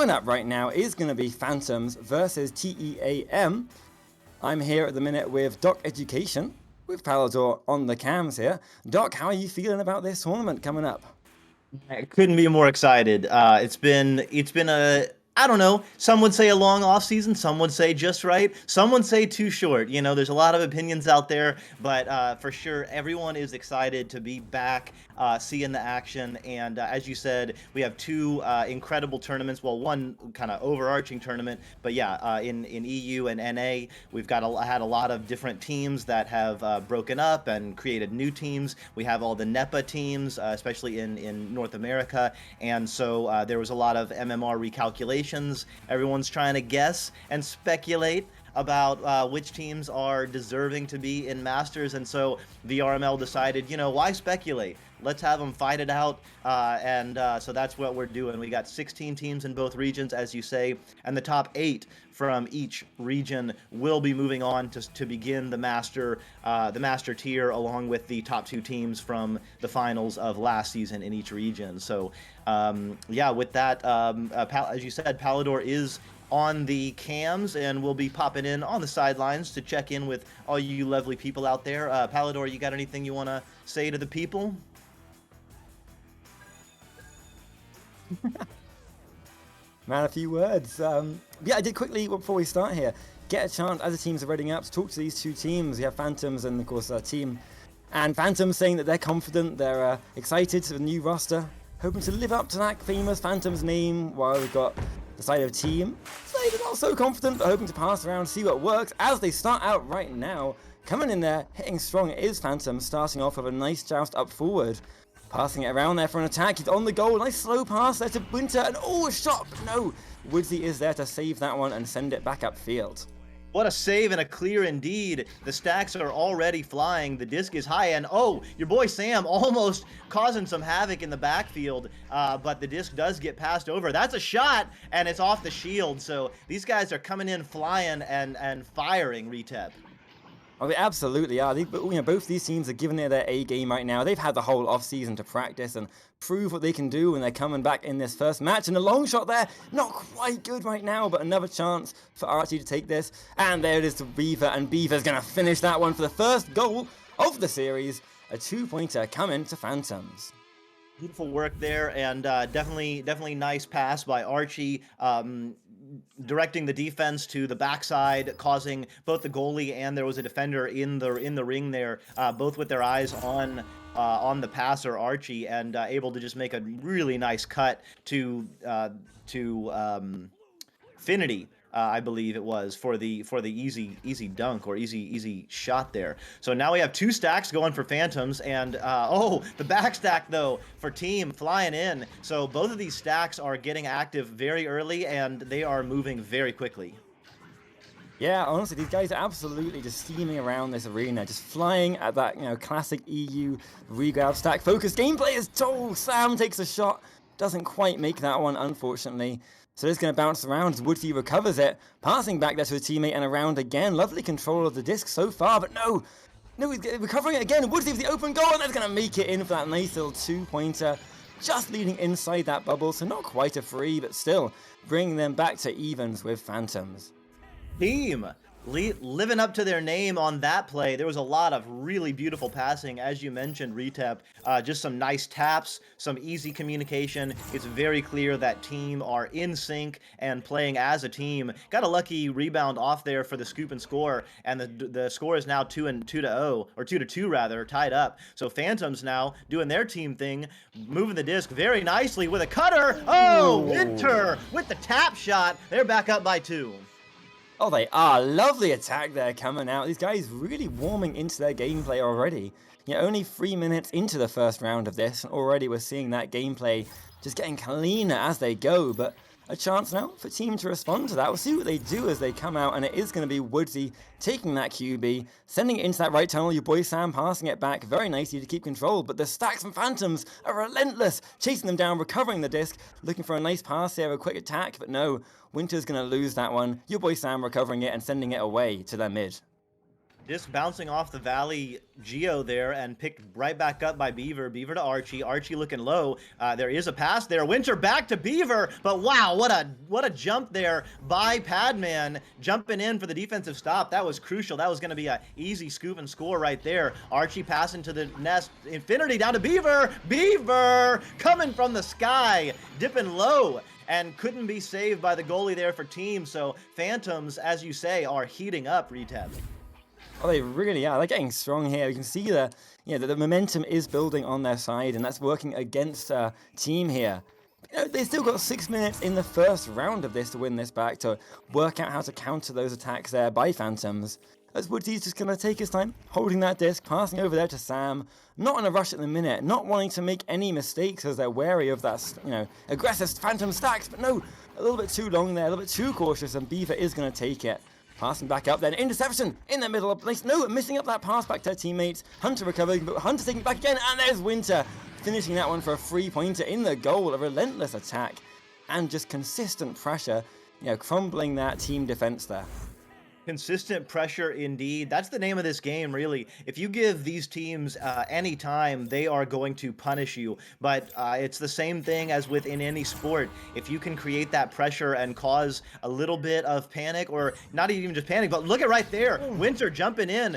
Coming up right now is going to be Phantoms versus TEAM. I'm here at the minute with Doc Education, with Palador on the cams here. Doc, how are you feeling about this tournament coming up? I couldn't be more excited. It's been a, I don't know. Some would say a long off season. Some would say just right. Some would say too short. You know, there's a lot of opinions out there, but for sure, everyone is excited to be back, seeing the action. And as you said, we have two incredible tournaments. Well, one kind of overarching tournament, but yeah, in EU and NA, we've had a lot of different teams that have broken up and created new teams. We have all the NEPA teams, especially in North America, and so there was a lot of MMR recalculation. Everyone's trying to guess and speculate about which teams are deserving to be in Masters, and so VRML decided, you know, why speculate? Let's have them fight it out, and so that's what we're doing. We got 16 teams in both regions, as you say, and the top 8 from each region will be moving on to begin the master tier, along with the top 2 teams from the finals of last season in each region. So yeah, with that, as you said, Palador is on the cams and we'll be popping in on the sidelines to check in with all you lovely people out there. Palador, you got anything you want to say to the people? Man, a few words. Yeah, I did quickly, before we start here, get a chance, as the teams are readying up, to talk to these two teams. We have Phantoms and, of course, Team And Phantoms saying that they're confident, they're excited for the new roster, hoping to live up to that famous Phantoms name, while we've got the side of team say they're not so confident, but hoping to pass around, see what works as they start out right now. Coming in there, hitting strong is Phantoms, starting off with a nice joust up forward. Passing it around there for an attack, he's on the goal, nice slow pass there to Winter, and oh, a shot, but no, Woodsy is there to save that one and send it back upfield. What a save and a clear indeed. The stacks are already flying. The disc is high, and oh, your boy Sam almost causing some havoc in the backfield, but the disc does get passed over. That's a shot, and it's off the shield. So these guys are coming in flying and firing, Retep. Oh, they absolutely are. Both these teams are giving it their A game right now. They've had the whole offseason to practice and prove what they can do when they're coming back in this first match. And a long shot there, not quite good right now, but another chance for Archie to take this. And there it is to Beaver, and Beaver's going to finish that one for the first goal of the series. A 2-pointer coming to Phantoms. Beautiful work there, and definitely nice pass by Archie, directing the defense to the backside, causing both the goalie and there was a defender in the ring there, both with their eyes on the passer Archie, and able to just make a really nice cut to Finity. I believe it was for the easy dunk or easy shot there. So now we have 2 stacks going for Phantoms, and oh, the back stack though for team flying in. So both of these stacks are getting active very early, and they are moving very quickly. Yeah, honestly, these guys are absolutely just steaming around this arena, just flying at that, classic EU regrab stack focus. Gameplay is told. Sam takes a shot, doesn't quite make that one, unfortunately. So it's going to bounce around as Woodsy recovers it, passing back there to his teammate and around again. Lovely control of the disc so far, but no, he's recovering it again. Woodsy with the open goal, and that's going to make it in for that nice little 2-pointer, just leading inside that bubble. So not quite a free, but still bringing them back to evens with Phantoms. Team living up to their name on that play. There was a lot of really beautiful passing, as you mentioned, Retep. Just some nice taps, some easy communication. It's very clear that team are in sync and playing as a team. Got a lucky rebound off there for the scoop and score, and the score is now 2-0, or 2-2 rather, tied up. So Phantoms now doing their team thing, moving the disc very nicely with a cutter. Oh, Winter with the tap shot. They're back up by 2. Oh, they are. Lovely attack there coming out. These guys really warming into their gameplay already. Only 3 minutes into the first round of this, and already we're seeing that gameplay just getting cleaner as they go. But a chance now for team to respond to that. We'll see what they do as they come out, and it is going to be Woodsy taking that QB, sending it into that right tunnel. Your boy Sam passing it back very nicely to keep control, but the stacks from Phantoms are relentless, chasing them down, recovering the disc, looking for a nice pass here, a quick attack, but no, Winter's going to lose that one. Your boy Sam recovering it and sending it away to their mid. Disc bouncing off the Valley Geo there and picked right back up by Beaver. Beaver to Archie. Archie looking low. There is a pass there. Winter back to Beaver, but wow, what a jump there by Padman, jumping in for the defensive stop. That was crucial. That was going to be an easy scoop and score right there. Archie passing to the nest. Infinity down to Beaver. Beaver coming from the sky, dipping low, and couldn't be saved by the goalie there for team. So Phantoms, as you say, are heating up, Retep. Oh, they really are. They're getting strong here. You can see that the momentum is building on their side, and that's working against team here. They still got 6 minutes in the first round of this to win this back, to work out how to counter those attacks there by Phantoms. As Woody's just going to take his time, holding that disc, passing over there to Sam, not in a rush at the minute, not wanting to make any mistakes as they're wary of that, aggressive Phantom stacks, but no, a little bit too long there, a little bit too cautious, and Beaver is going to take it. Passing back up then, interception in the middle of the place. No, missing up that pass back to their teammates. Hunter recovering, but Hunter taking it back again, and there's Winter finishing that one for a 3-pointer in the goal. A relentless attack and just consistent pressure, crumbling that team defense there. Consistent pressure indeed. That's the name of this game, really. If you give these teams any time, they are going to punish you. But it's the same thing as within any sport. If you can create that pressure and cause a little bit of panic, or not even just panic, but look at right there. Winter jumping in,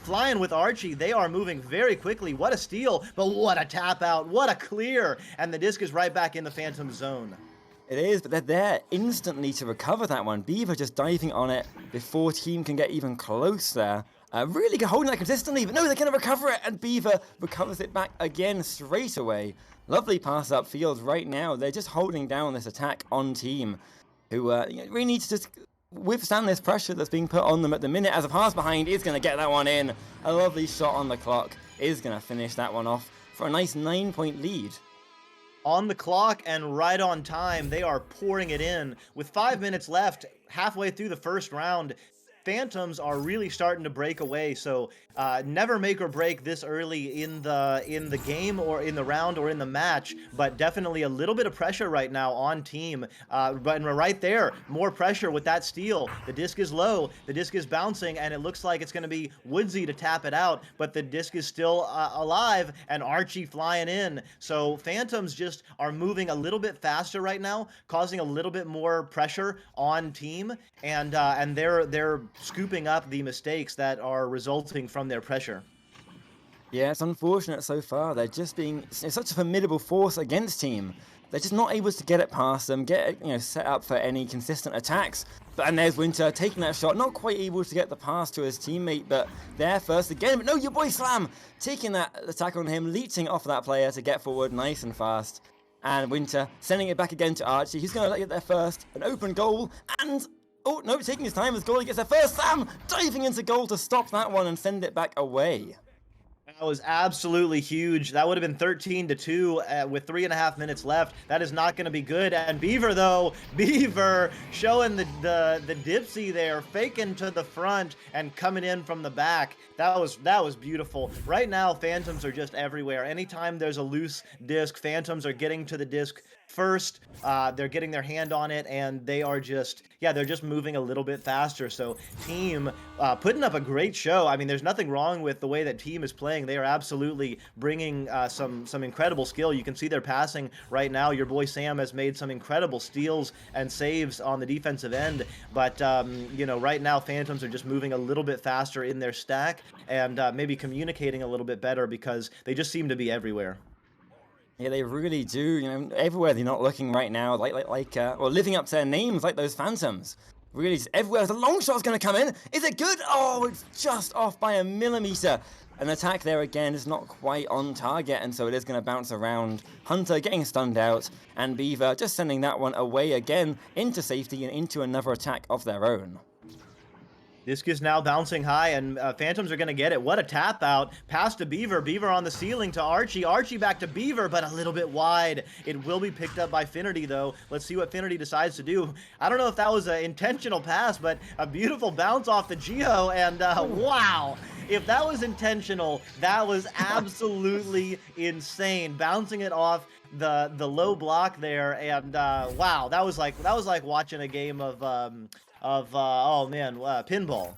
flying with Archie. They are moving very quickly. What a steal, but what a tap out. What a clear. And the disc is right back in the Phantom zone. It is, but they're there instantly to recover that one. Beaver just diving on it before team can get even close there. Really holding that consistently, but no, they're going to recover it, and Beaver recovers it back again straight away. Lovely pass upfield right now. They're just holding down this attack on team, who really need to just withstand this pressure that's being put on them at the minute, as a pass behind is going to get that one in. A lovely shot on the clock is going to finish that one off for a nice 9-point lead. On the clock and right on time, they are pouring it in. With 5 minutes left, halfway through the first round, Phantoms are really starting to break away. So never make or break this early in the game or in the round or in the match, but definitely a little bit of pressure right now on team. But right there, more pressure with that steal. The disc is low, the disc is bouncing, and it looks like it's going to be Woodsy to tap it out, but the disc is still alive, and Archie flying in. So Phantoms just are moving a little bit faster right now, causing a little bit more pressure on team, and they're scooping up the mistakes that are resulting from their pressure. Yeah, it's unfortunate so far. They're just being such a formidable force against team. They're just not able to get it past them, get it set up for any consistent attacks. And there's Winter taking that shot, not quite able to get the pass to his teammate, but there first again. But no, your boy Slam taking that attack on him, leeching off that player to get forward nice and fast. And Winter sending it back again to Archie. He's going to get there first. An open goal, and oh, no, taking his time as goalie gets there first. Sam diving into goal to stop that one and send it back away. That was absolutely huge. That would have been 13-2 with 3.5 minutes left. That is not going to be good. And Beaver, though, Beaver showing the dipsy there, faking to the front and coming in from the back. That was beautiful. Right now, Phantoms are just everywhere. Anytime there's a loose disc, Phantoms are getting to the disc first. They're getting their hand on it, and they are just, they're just moving a little bit faster. So team putting up a great show. I mean, there's nothing wrong with the way that team is playing. They are absolutely bringing some incredible skill. You can see their passing right now. Your boy Sam has made some incredible steals and saves on the defensive end. But, right now Phantoms are just moving a little bit faster in their stack and maybe communicating a little bit better because they just seem to be everywhere. Yeah, they really do. Everywhere they're not looking right now, or living up to their names, like those Phantoms. Really, just everywhere. The long shot's going to come in. Is it good? Oh, it's just off by a millimeter. An attack there again is not quite on target, and so it is going to bounce around. Hunter getting stunned out, and Beaver just sending that one away again into safety and into another attack of their own. Disc is now bouncing high, and Phantoms are going to get it. What a tap out. Pass to Beaver. Beaver on the ceiling to Archie. Archie back to Beaver, but a little bit wide. It will be picked up by Finnerty, though. Let's see what Finnerty decides to do. I don't know if that was an intentional pass, but a beautiful bounce off the Geo, and wow. If that was intentional, that was absolutely insane. Bouncing it off the low block there, and wow, that was like watching a game of pinball.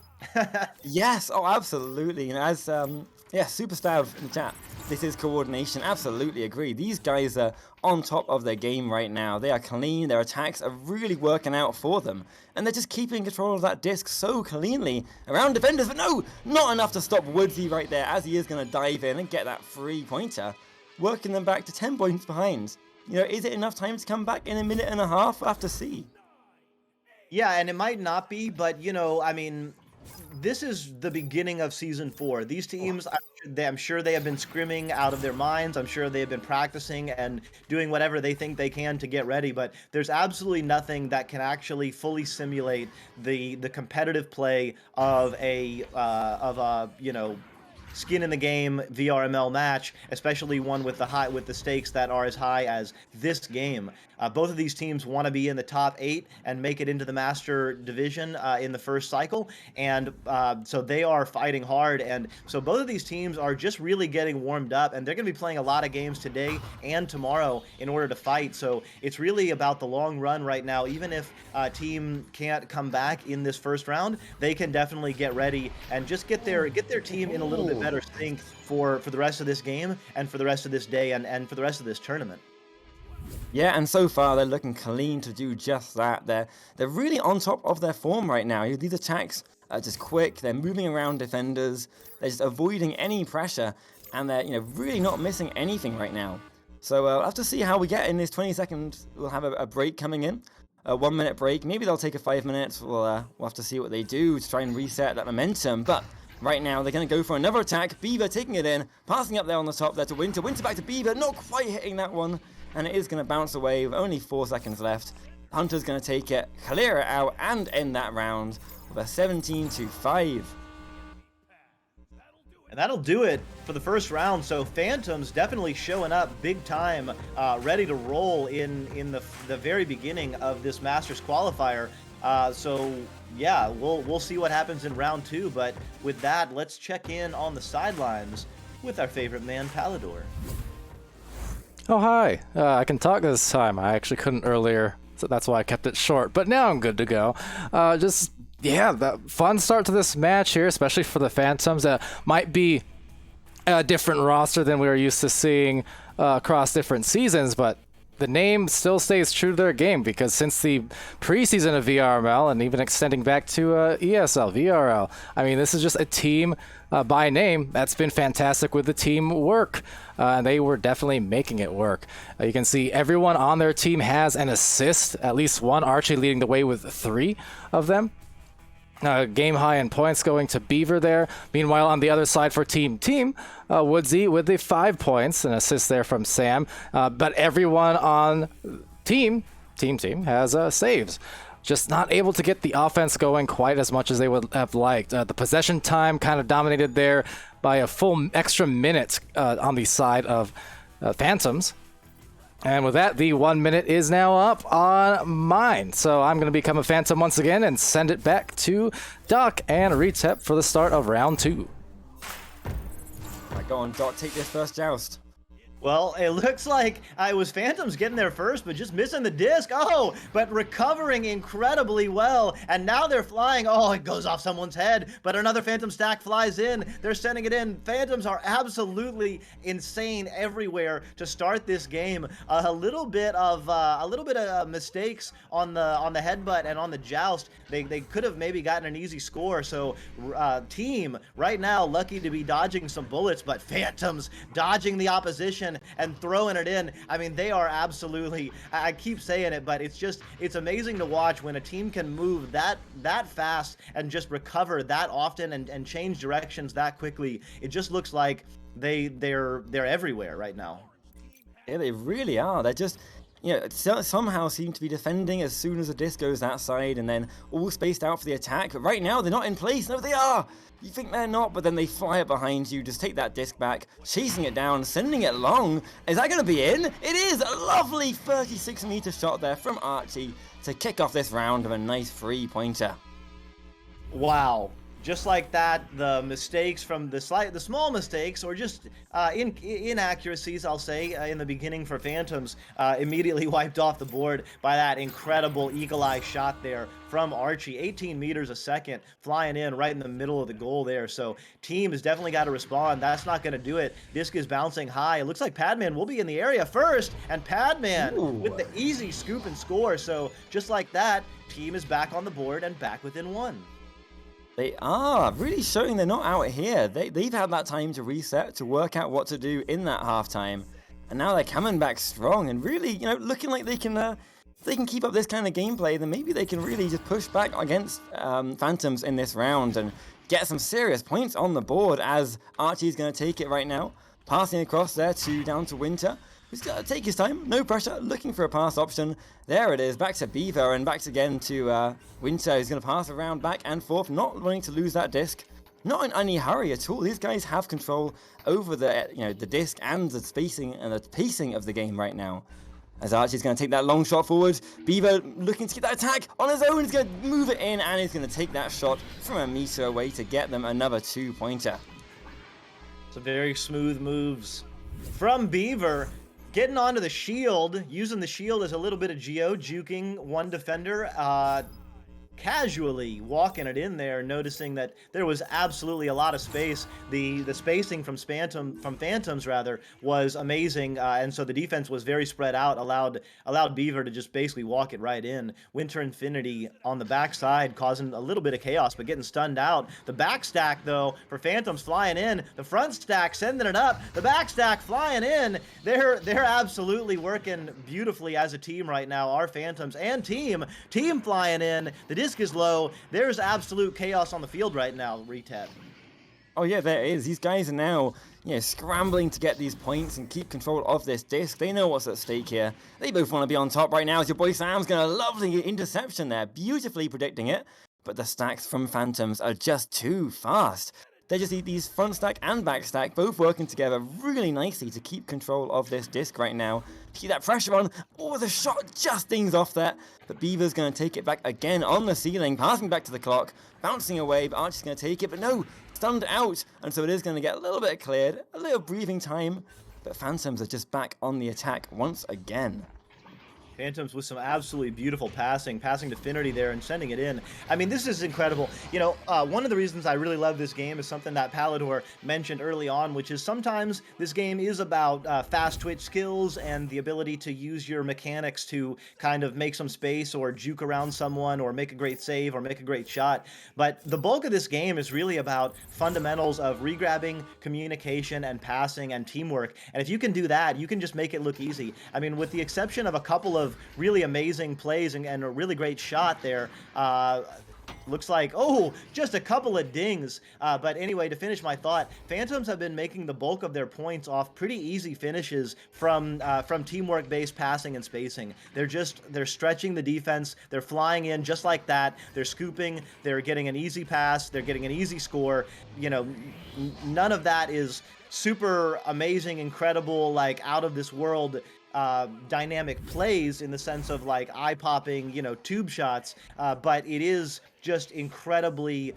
Yes, oh, absolutely. As Superstar in the chat, this is coordination. Absolutely agree. These guys are on top of their game right now. They are clean. Their attacks are really working out for them, and they're just keeping control of that disc so cleanly around defenders. But no, not enough to stop Woodsy right there, as he is going to dive in and get that free pointer, working them back to 10 points behind. Is it enough time to come back in a minute and a half? We'll have to see. Yeah, and it might not be, but, I mean, this is the beginning of Season 4. These teams, I'm sure they have been scrimming out of their minds. I'm sure they have been practicing and doing whatever they think they can to get ready, but there's absolutely nothing that can actually fully simulate the competitive play of a skin in the game VRML match, especially one with the stakes that are as high as this game. Both of these teams want to be in the top 8 and make it into the Master Division in the first cycle, and so they are fighting hard. And so both of these teams are just really getting warmed up, and they're going to be playing a lot of games today and tomorrow in order to fight. So it's really about the long run right now. Even if a team can't come back in this first round, they can definitely get ready and just get their team in a little bit better sync for the rest of this game and for the rest of this day and for the rest of this tournament. Yeah, and so far they're looking clean to do just that. They're really on top of their form right now. These attacks are just quick. They're moving around defenders. They're just avoiding any pressure, and they're really not missing anything right now. So we'll have to see how we get in this 20 seconds. We'll have a break coming in, a 1 minute break. Maybe they'll take a 5 minutes. We'll have to see what they do to try and reset that momentum. But Right now, they're going to go for another attack. Beaver taking it in, passing up there on the top there to Winter. Winter back to Beaver, not quite hitting that one. And it is going to bounce away with only 4 seconds left. Hunter's going to take it, clear it out, and end that round with a 17-5. And that'll do it for the first round. So Phantoms definitely showing up big time, ready to roll in the very beginning of this Masters qualifier. So yeah, we'll see what happens in round 2. But with that, let's check in on the sidelines with our favorite man, Palador. Oh, hi. I can talk this time. I actually couldn't earlier, so that's why I kept it short. But now I'm good to go. Yeah, the fun start to this match here, especially for the Phantoms. Might be a different roster than we were used to seeing across different seasons, but the name still stays true to their game, because since the preseason of VRML and even extending back to ESL, VRL, I mean, this is just a team by name that's been fantastic with the team work. And they were definitely making it work. You can see everyone on their team has an assist, at least one, Archie leading the way with 3 of them. Game high in points going to Beaver there. Meanwhile, on the other side for Team, Woodsy with the 5 points, an assist there from Sam. But everyone on Team has saves. Just not able to get the offense going quite as much as they would have liked. The possession time kind of dominated there by a full extra minute on the side of Phantoms. And with that, the 1 minute is now up on mine. So I'm going to become a Phantom once again and send it back to Doc and Retep for the start of round 2. Right, go on, Doc, take this first joust. Well, it looks like it was Phantoms getting there first, but just missing the disc. Oh, but recovering incredibly well. And now they're flying. Oh, it goes off someone's head, but another Phantom stack flies in. They're sending it in. Phantoms are absolutely insane everywhere to start this game. A little bit of mistakes on the headbutt and on the joust. They could have maybe gotten an easy score. So team right now lucky to be dodging some bullets, but Phantoms dodging the opposition and throwing it in. I mean, they are absolutely, I keep saying it, but it's amazing to watch when a team can move that fast and just recover that often and change directions that quickly. It just looks like they're everywhere right now. Yeah, they really are. They're just, somehow seem to be defending as soon as the disc goes that side, and then all spaced out for the attack. But right now, they're not in place. No, they are. You think they're not, but then they fly it behind you, just take that disc back, chasing it down, sending it long. Is that going to be in? It is! A lovely 36-meter shot there from Archie to kick off this round with a nice 3-pointer. Wow. Just like that, the mistakes from the small mistakes, or just inaccuracies, I'll say, in the beginning for Phantoms, immediately wiped off the board by that incredible eagle eye shot there from Archie. 18 meters a second, flying in right in the middle of the goal there. So team has definitely got to respond. That's not going to do it. Disc is bouncing high. It looks like Padman will be in the area first, and Padman with the easy scoop and score. So just like that, team is back on the board and back within 1. They are really showing they're not out here. They've had that time to reset, to work out what to do in that halftime, and now they're coming back strong and really, looking like they can. If they can keep up this kind of gameplay, then maybe they can really just push back against Phantoms in this round and get some serious points on the board. As Archie's going to take it right now, passing across there down to Winter. He's got to take his time, no pressure, looking for a pass option. There it is, back to Beaver and back again to Winter. He's going to pass around back and forth, not wanting to lose that disc. Not in any hurry at all. These guys have control over the disc and the spacing and the pacing of the game right now. As Archie's going to take that long shot forward. Beaver looking to get that attack on his own. He's going to move it in and he's going to take that shot from a meter away to get them another 2-pointer. Some very smooth moves from Beaver. Getting onto the shield, using the shield as a little bit of geo, juking one defender, casually walking it in there, noticing that there was absolutely a lot of space. The spacing from Phantoms rather was amazing, and so the defense was very spread out, allowed Beaver to just basically walk it right in. Winter Infinity on the backside causing a little bit of chaos, but getting stunned out. The back stack though for Phantoms flying in, the front stack sending it up, the back stack flying in. They're absolutely working beautifully as a team right now. Our Phantoms and team flying in. The disc is low. There's absolute chaos on the field right now, Retep. Oh yeah, there is. These guys are now, scrambling to get these points and keep control of this disc. They know what's at stake here. They both want to be on top right now as your boy Sam's going to lovely interception there, beautifully predicting it. But the stacks from Phantoms are just too fast. They just need these front stack and back stack both working together really nicely to keep control of this disc right now. Keep that pressure on. Oh, the shot just dings off there. But Beaver's going to take it back again on the ceiling, passing back to the clock, bouncing away, but Archie's going to take it. But no, stunned out. And so it is going to get a little bit cleared, a little breathing time. But Phantoms are just back on the attack once again. Phantoms with some absolutely beautiful passing to Finnerty there and sending it in. I mean, this is incredible. You know, one of the reasons I really love this game is something that Palador mentioned early on, which is sometimes this game is about fast twitch skills and the ability to use your mechanics to kind of make some space or juke around someone or make a great save or make a great shot. But the bulk of this game is really about fundamentals of regrabbing, communication, and passing and teamwork. And if you can do that, you can just make it look easy. I mean, with the exception of a couple of really amazing plays and a really great shot there. Looks like, oh, just a couple of dings. But anyway, to finish my thought, Phantoms have been making the bulk of their points off pretty easy finishes from teamwork-based passing and spacing. They're stretching the defense. They're flying in just like that. They're scooping. They're getting an easy pass. They're getting an easy score. You know, none of that is super amazing, incredible, like out of this world dynamic plays in the sense of like eye-popping, tube shots, but it is just incredibly,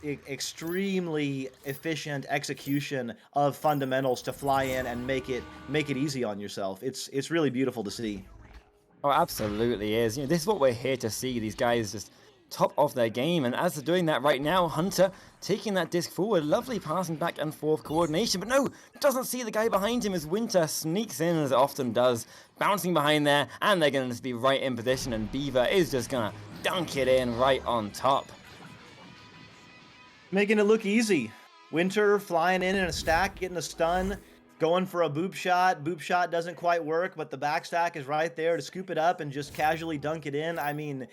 extremely efficient execution of fundamentals to fly in and make it easy on yourself. It's really beautiful to see. Oh, absolutely is. This is what we're here to see. These guys just top of their game, and as they're doing that right now, Hunter taking that disc forward, lovely passing back and forth coordination, but no, doesn't see the guy behind him as Winter sneaks in as it often does, bouncing behind there, and they're going to just be right in position, and Beaver is just going to dunk it in right on top. Making it look easy. Winter flying in a stack, getting a stun, going for a boop shot. Boop shot doesn't quite work, but the back stack is right there to scoop it up and just casually dunk it in. I mean,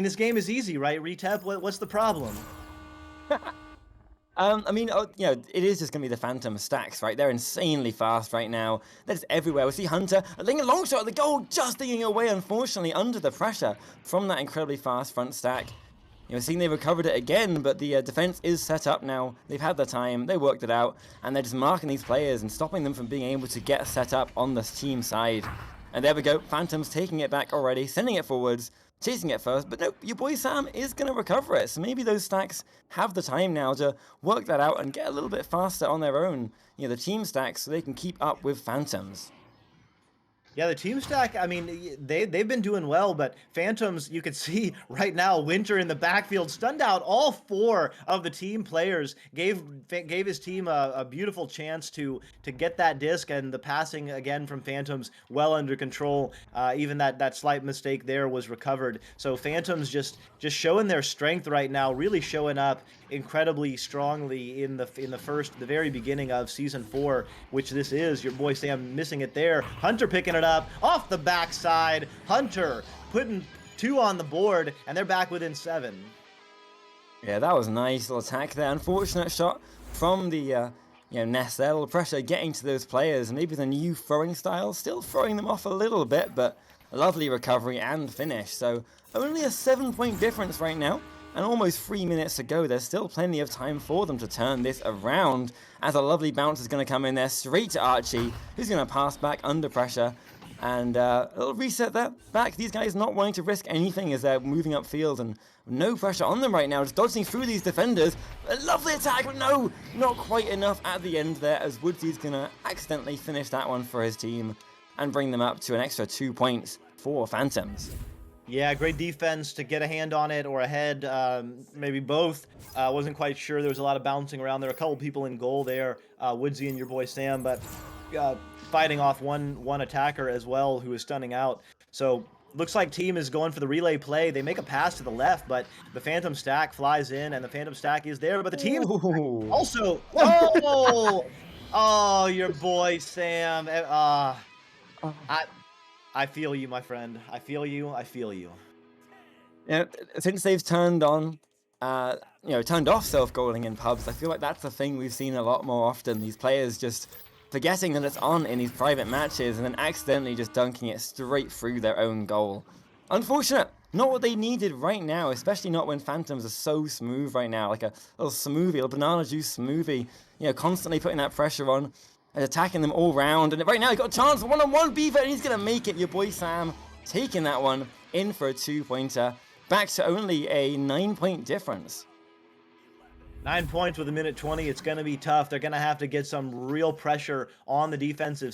this game is easy, right, Retep? What's the problem? It is just going to be the Phantom stacks, right? They're insanely fast right now. They're just everywhere. We see Hunter, a long shot at the goal, just dinging away, unfortunately, under the pressure from that incredibly fast front stack. Seeing they recovered it again, but the defense is set up now. They've had the time, they worked it out, and they're just marking these players and stopping them from being able to get set up on this team side. And there we go, Phantoms taking it back already, sending it forwards, chasing it first, but no, your boy Sam is going to recover it, so maybe those stacks have the time now to work that out and get a little bit faster on their own, the team stacks, so they can keep up with Phantoms. Yeah, the team stack, I mean, they've been doing well, but Phantoms, you can see right now, Winter in the backfield, stunned out all four of the team players, gave his team a beautiful chance to get that disc, and the passing, again, from Phantoms, well under control. Even that slight mistake there was recovered. So Phantoms just showing their strength right now, really showing up incredibly strongly in the very beginning of Season 4, which this is. Your boy Sam missing it there. Hunter picking it up off the backside. Hunter putting 2 on the board, and they're back within 7. Yeah, that was a nice little attack there. Unfortunate shot from the Nest there. A little pressure getting to those players. Maybe the new throwing style still throwing them off a little bit, but a lovely recovery and finish. So only a 7-point difference right now. And almost 3 minutes to go. There's still plenty of time for them to turn this around, as a lovely bounce is going to come in there straight to Archie, who's going to pass back under pressure. And a little reset there. Back, these guys not wanting to risk anything as they're moving upfield, and no pressure on them right now, just dodging through these defenders. A lovely attack, but no, not quite enough at the end there, as Woodsy's going to accidentally finish that one for his team and bring them up to an extra 2 points for Phantoms. Yeah, great defense to get a hand on it or a head, maybe both. Wasn't quite sure. There was a lot of bouncing around there. A couple people in goal there, Woodsy and your boy Sam, but fighting off one attacker as well who is stunning out. So looks like team is going for the relay play. They make a pass to the left, but the Phantom stack flies in, and the Phantom stack is there. But the team also... Oh, your boy Sam. I feel you, my friend. I feel you. Yeah, since they've turned on turned off self-goaling in pubs. I feel like that's a thing we've seen a lot more often. These players just forgetting that it's on in these private matches and then accidentally just dunking it straight through their own goal. Unfortunate. Not what they needed right now, especially not when Phantoms are so smooth right now, like a little smoothie, a little banana juice smoothie, constantly putting that pressure on and attacking them all round. And right now, he got a chance for one-on-one Beaver, and he's going to make it. Your boy Sam taking that one in for a 2-pointer. Back to only a 9-point difference. 9 points with a minute 20. It's going to be tough. They're going to have to get some real pressure on the defensive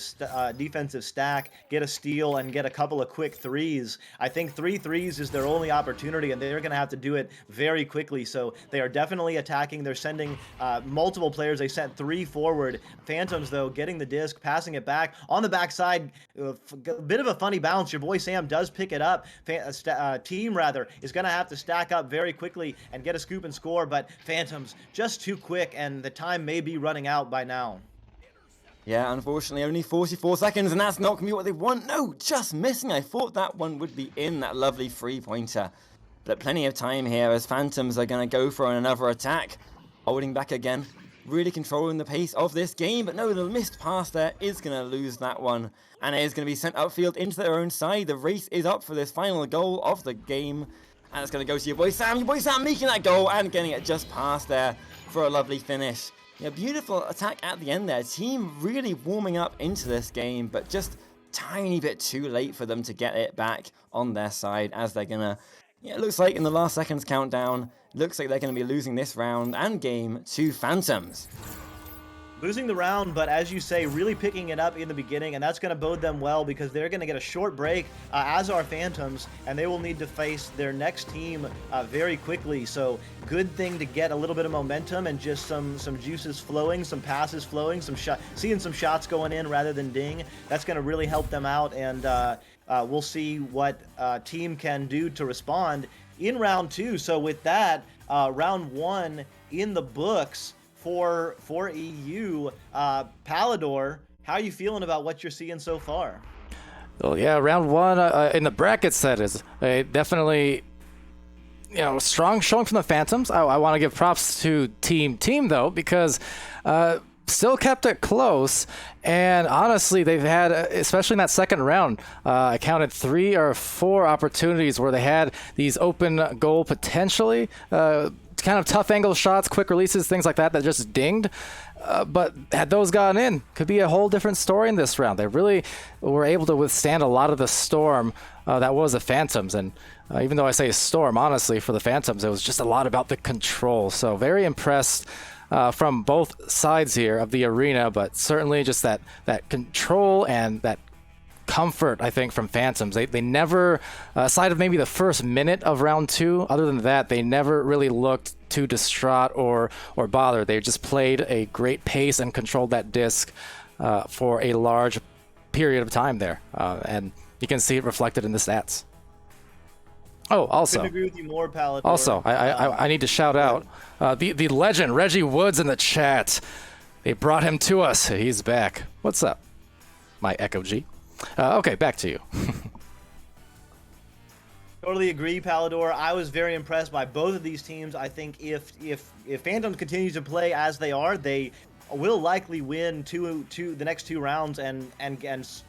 stack, get a steal, and get a couple of quick threes. I think 3 threes is their only opportunity, and they're going to have to do it very quickly. So they are definitely attacking. They're sending multiple players. They sent 3 forward. Phantoms, though, getting the disc, passing it back. On the backside, a bit of a funny bounce. Your boy Sam does pick it up. Team, is going to have to stack up very quickly and get a scoop and score, but Phantoms just too quick, and the time may be running out by now. Yeah, unfortunately, only 44 seconds, and that's not going to be what they want. No, just missing. I thought that one would be in, that lovely 3-pointer. But plenty of time here as Phantoms are going to go for another attack. Holding back again, really controlling the pace of this game. But no, the missed pass there is going to lose that one. And it is going to be sent upfield into their own side. The race is up for this final goal of the game. And it's going to go to your boy Sam. Your boy Sam making that goal and getting it just past there for a lovely finish. Beautiful attack at the end there. Team really warming up into this game, but just tiny bit too late for them to get it back on their side as they're going to, it looks like in the last seconds countdown, looks like they're going to be losing this round and game to Phantoms. Losing the round, but as you say, really picking it up in the beginning, and that's going to bode them well because they're going to get a short break, as are Phantoms, and they will need to face their next team very quickly. So good thing to get a little bit of momentum and just some juices flowing, some passes flowing, seeing some shots going in rather than ding. That's going to really help them out, and we'll see what team can do to respond in round 2. So with that, round 1 in the books. For EU, Palador, how are you feeling about what you're seeing so far? Well, yeah, round 1 in the brackets, that is definitely, strong showing from the Phantoms. I want to give props to Team though, because still kept it close, and honestly, they've had, especially in that second round, I counted 3 or 4 opportunities where they had these open goal potentially. Kind of tough angle shots, quick releases, things like that just dinged. But had those gotten in, could be a whole different story in this round. They really were able to withstand a lot of the storm that was the Phantoms. And even though I say storm, honestly, for the Phantoms, it was just a lot about the control. So very impressed from both sides here of the arena, but certainly just that control and that comfort, I think, from Phantoms. They never, aside of maybe the first minute of round 2, other than that, they never really looked too distraught or bothered. They just played a great pace and controlled that disc for a large period of time there. And you can see it reflected in the stats. Oh, also, couldn't agree with you more, Palador. Also, I need to shout out the legend, Reggie Woods, in the chat. They brought him to us. He's back. What's up, my Echo G? Okay, back to you. Totally agree, Palador. I was very impressed by both of these teams. I think if Phantoms continue to play as they are, they will likely win the next 2 rounds and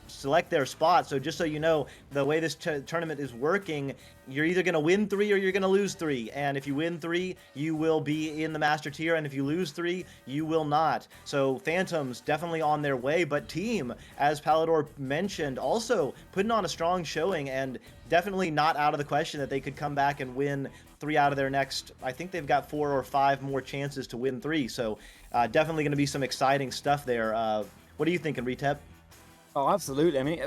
select their spot. So just so you know, the way this tournament is working, you're either going to win 3 or you're going to lose 3. And if you win 3, you will be in the Master Tier, and if you lose 3, you will not. So Phantoms definitely on their way, but Team, as Palador mentioned, also putting on a strong showing, and definitely not out of the question that they could come back and win 3 out of their next, I think they've got 4 or 5 more chances to win 3. So definitely going to be some exciting stuff there. What are you thinking, Retep? Oh, absolutely. I mean,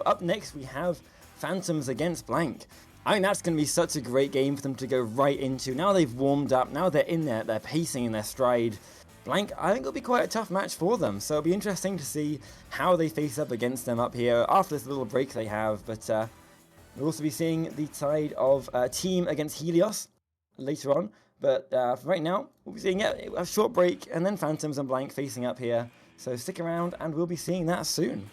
up next we have Phantoms against Blank. I think that's going to be such a great game for them to go right into. Now they've warmed up, now they're in there, they're pacing in their stride. Blank, I think it'll be quite a tough match for them, so it'll be interesting to see how they face up against them up here after this little break they have. But we'll also be seeing the side of Team against Helios later on. But for right now, we'll be seeing a short break and then Phantoms and Blank facing up here. So stick around and we'll be seeing that soon.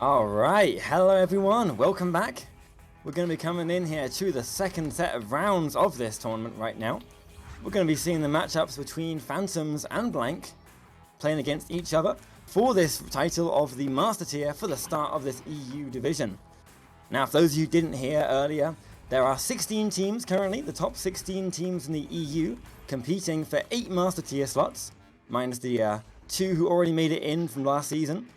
All right, hello everyone, welcome back. We're going to be coming in here to the second set of rounds of this tournament right now. We're going to be seeing the matchups between Phantoms and Blank playing against each other for this title of the Master Tier for the start of this EU division. Now, for those of you who didn't hear earlier, there are 16 teams currently, the top 16 teams in the EU, competing for 8 Master Tier slots, minus the 2 who already made it in from last season.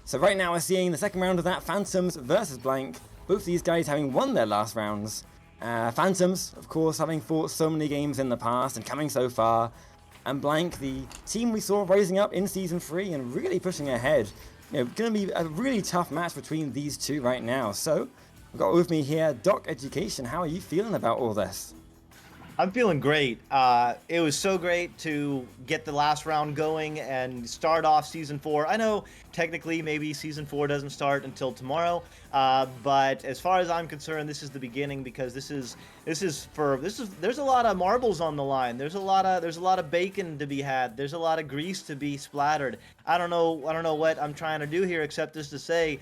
So right now we're seeing the second round of that, Phantoms versus Blank. Both these guys having won their last rounds. Phantoms, of course, having fought so many games in the past and coming so far. And Blank, the team we saw rising up in Season 3 and really pushing ahead. You know, going to be a really tough match between these two right now. So, I've got with me here Doc Education. How are you feeling about all this? I'm feeling great. It was so great to get the last round going and start off Season 4. I know technically maybe Season 4 doesn't start until tomorrow, but as far as I'm concerned, this is the beginning because there's a lot of marbles on the line. There's a lot of bacon to be had. There's a lot of grease to be splattered. I don't know what I'm trying to do here except just to say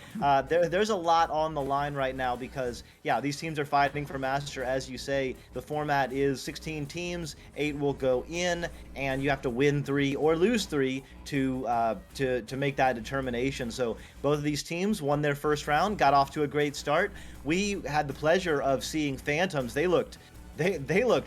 there's a lot on the line right now because yeah, these teams are fighting for Master, as you say. The format is 16 teams, 8 will go in, and you have to win 3 or lose 3 to make that determination. So both of these teams won their first round, got off to a great start. We had the pleasure of seeing Phantoms. They looked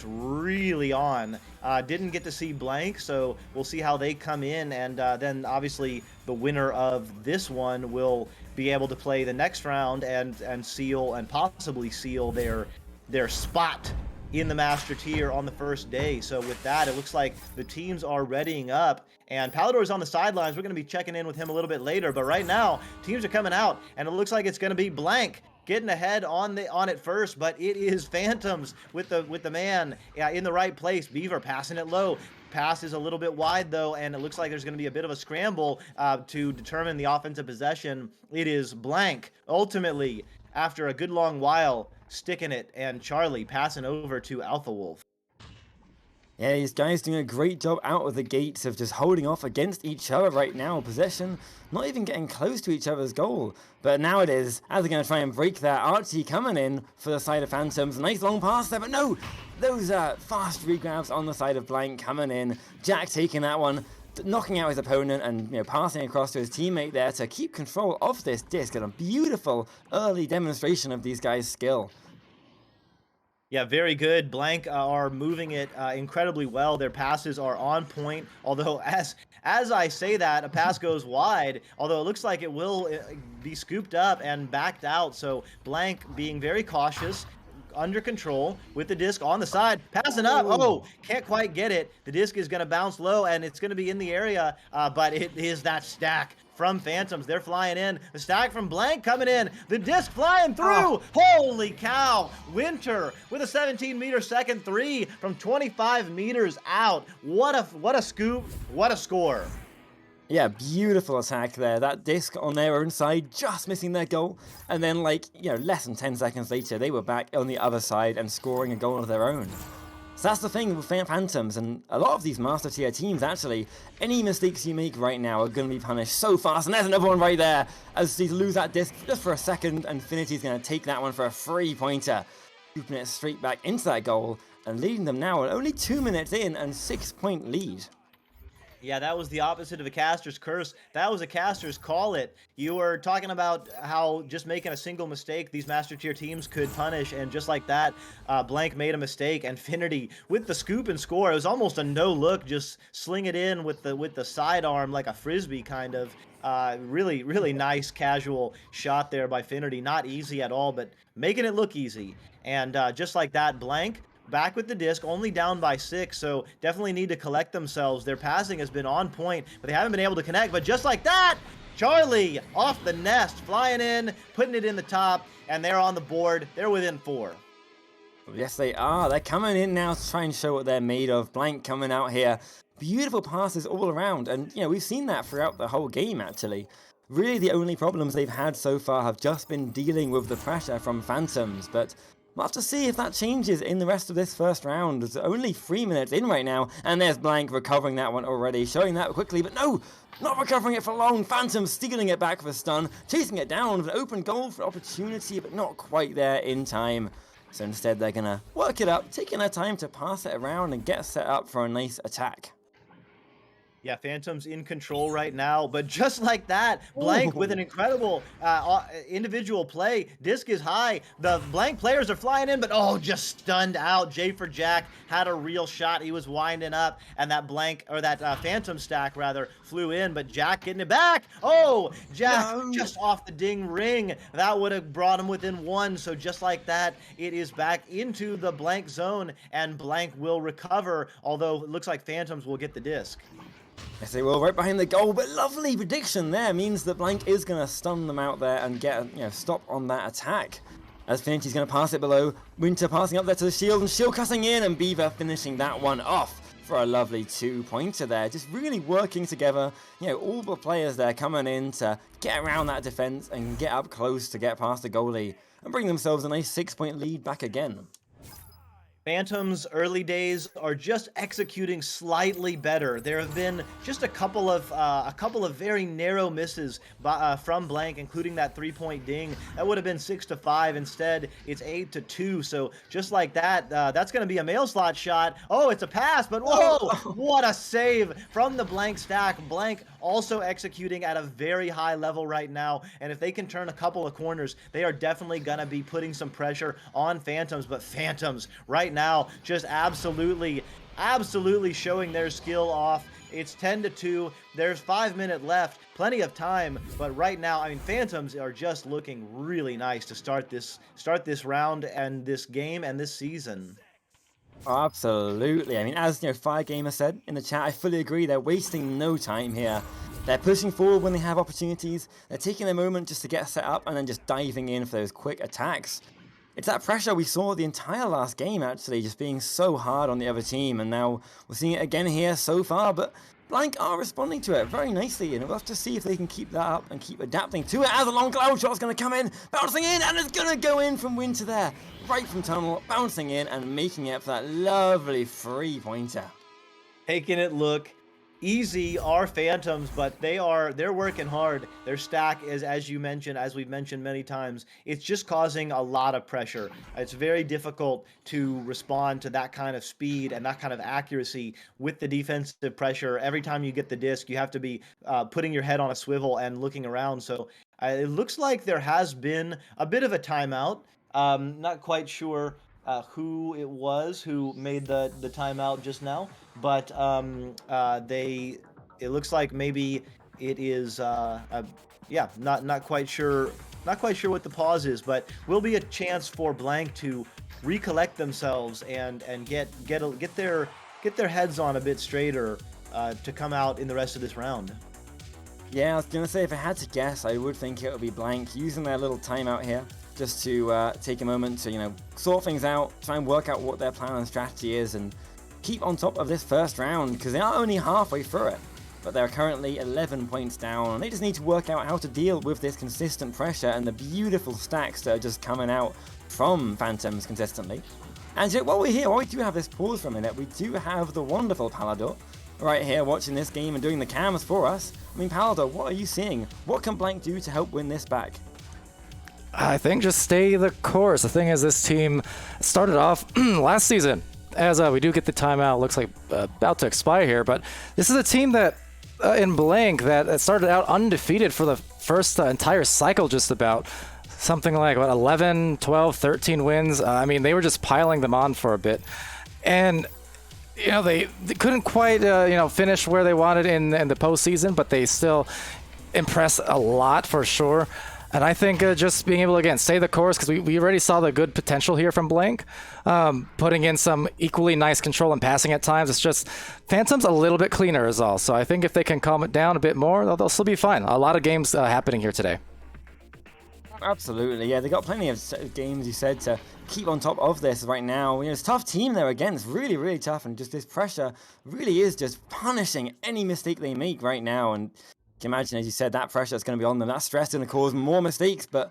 really on. Didn't get to see Blank, so we'll see how they come in, and then obviously the winner of this one will be able to play the next round and seal and possibly seal their spot in the Master Tier on the first day. So with that, it looks like the teams are readying up, and Palador's on the sidelines. We're going to be checking in with him a little bit later, but right now teams are coming out, and it looks like it's going to be Blank getting ahead on it first, but it is Phantoms with the man in the right place. Beaver passing it low. Pass is a little bit wide though, and it looks like there's going to be a bit of a scramble to determine the offensive possession. It is Blank ultimately, after a good long while, sticking it, and Charlie passing over to Alpha Wolf. Yeah, these guys doing a great job out of the gates of just holding off against each other right now. Possession, not even getting close to each other's goal. But now it is, as they're going to try and break that. Archie coming in for the side of Phantoms. Nice long pass there, but no! Those fast regrabs on the side of Blank coming in. Jack taking that one, knocking out his opponent and passing across to his teammate there to keep control of this disc. And a beautiful early demonstration of these guys' skill. Yeah, very good. Blank are moving it incredibly well. Their passes are on point. Although, as I say that, a pass goes wide. Although it looks like it will be scooped up and backed out. So Blank being very cautious, under control with the disc on the side, passing up. Oh, can't quite get it. The disc is going to bounce low, and it's going to be in the area, but it is that stack from Phantoms. They're flying in. The stack from Blank coming in. The disc flying through. Holy cow. Winter with a 17-meter second 3 from 25 meters out. What a scoop. What a score. Yeah, beautiful attack there. That disc on their own side, just missing their goal. And then, less than 10 seconds later, they were back on the other side and scoring a goal of their own. So that's the thing with Phantoms, and a lot of these Master Tier teams, actually. Any mistakes you make right now are going to be punished so fast. And there's another one right there, as they lose that disc just for a second. Infinity's going to take that one for a 3-pointer, scooping it straight back into that goal, and leading them now at only 2 minutes in and 6-point lead. Yeah, that was the opposite of a caster's curse. That was a caster's call it. You were talking about how just making a single mistake these Master Tier teams could punish, and just like that, Blank made a mistake. Infinity with the scoop and score. It was almost a no look, just sling it in with the sidearm like a frisbee kind of. Really, really nice casual shot there by Finity. Not easy at all, but making it look easy. And just like that, Blank back with the disc, only down by 6, so definitely need to collect themselves. Their passing has been on point, but they haven't been able to connect. But just like that, Charlie off the nest, flying in, putting it in the top, and they're on the board. They're within 4. Yes, they are. They're coming in now to try and show what they're made of. Blank coming out here. Beautiful passes all around, and we've seen that throughout the whole game, actually. Really, the only problems they've had so far have just been dealing with the pressure from Phantoms, but We'll have to see if that changes in the rest of this first round. There's only 3 minutes in right now, and there's Blank recovering that one already, showing that quickly, but no! Not recovering it for long. Phantom stealing it back for a stun, chasing it down with an open goal for opportunity, but not quite there in time. So instead they're gonna work it up, taking their time to pass it around and get set up for a nice attack. Yeah, Phantom's in control right now, but just like that, Blank with an incredible individual play. Disc is high. The Blank players are flying in, but just stunned out. J for Jack had a real shot. He was winding up, and that Phantom stack rather flew in, but Jack getting it back. Oh, Jack just off the ding ring. That would have brought him within one. So just like that, it is back into the Blank zone, and Blank will recover. Although it looks like Phantoms will get the disc. Yes, they will, right behind the goal, but lovely prediction there means that Blank is going to stun them out there and get a stop on that attack. As Finity's going to pass it below, Winter passing up there to the Shield, and Shield cutting in, and Beaver finishing that one off for a lovely 2-pointer there. Just really working together, all the players there coming in to get around that defense and get up close to get past the goalie and bring themselves a nice 6-point lead back again. Phantom's early days are just executing slightly better. There have been just a couple of very narrow misses from Blank, including that 3-point ding. That would have been 6-5. Instead, it's 8-2. So just like that, that's going to be a mail slot shot. Oh, it's a pass, but whoa! What a save from the Blank stack. Blank also executing at a very high level right now, and if they can turn a couple of corners, they are definitely going to be putting some pressure on Phantoms. But Phantoms right now just absolutely showing their skill off. It's 10-2. There's 5 minutes left, plenty of time, but right now, Phantoms are just looking really nice to start this round and this game and this season. Absolutely. As Fire Gamer said in the chat, I fully agree. They're wasting no time here. They're pushing forward when they have opportunities. They're taking a moment just to get set up and then just diving in for those quick attacks. It's that pressure we saw the entire last game, actually, just being so hard on the other team, and now we're seeing it again here so far, but Blank are responding to it very nicely, and we'll have to see if they can keep that up and keep adapting to it as a long cloud shot's going to come in, bouncing in, and it's going to go in from Winter there, right from tunnel, bouncing in and making it for that lovely 3-pointer. Taking it look easy are Phantoms, but they're working hard. Their stack is, as you mentioned, as we've mentioned many times, it's just causing a lot of pressure. It's very difficult to respond to that kind of speed and that kind of accuracy with the defensive pressure. Every time you get the disc, you have to be putting your head on a swivel and looking around. So it looks like there has been a bit of a timeout. Not quite sure who it was who made the timeout just now, but it looks like maybe it is not quite sure what the pause is, but will be a chance for Blank to recollect themselves and get their heads on a bit straighter to come out in the rest of this round. Yeah, I was gonna say, if I had to guess, I would think it would be Blank using their little timeout here just to take a moment to sort things out, try and work out what their plan and strategy is, and keep on top of this first round, because they are only halfway through it, but they're currently 11 points down, and they just need to work out how to deal with this consistent pressure and the beautiful stacks that are just coming out from Phantoms consistently. And while we're here, while we do have this pause for a minute, we do have the wonderful Palador right here watching this game and doing the cams for us. Palador, what are you seeing? What can Blank do to help win this back? I think just stay the course. The thing is, this team started off last season, as we do get the timeout, looks like about to expire here, but this is a team that in Blank that started out undefeated for the first entire cycle, just about. Something like, 11, 12, 13 wins. They were just piling them on for a bit. And they couldn't quite finish where they wanted in the postseason, but they still impress a lot for sure. And I think just being able to, again, stay the course, because we already saw the good potential here from Blank, putting in some equally nice control and passing at times. It's just Phantom's a little bit cleaner is all. So I think if they can calm it down a bit more, they'll still be fine. A lot of games happening here today. Absolutely, yeah, they got plenty of games, you said, to keep on top of this right now. It's a tough team there again. It's really, really tough, and just this pressure really is just punishing any mistake they make right now. And you can imagine, as you said, that pressure is going to be on them. That stress is going to cause more mistakes, but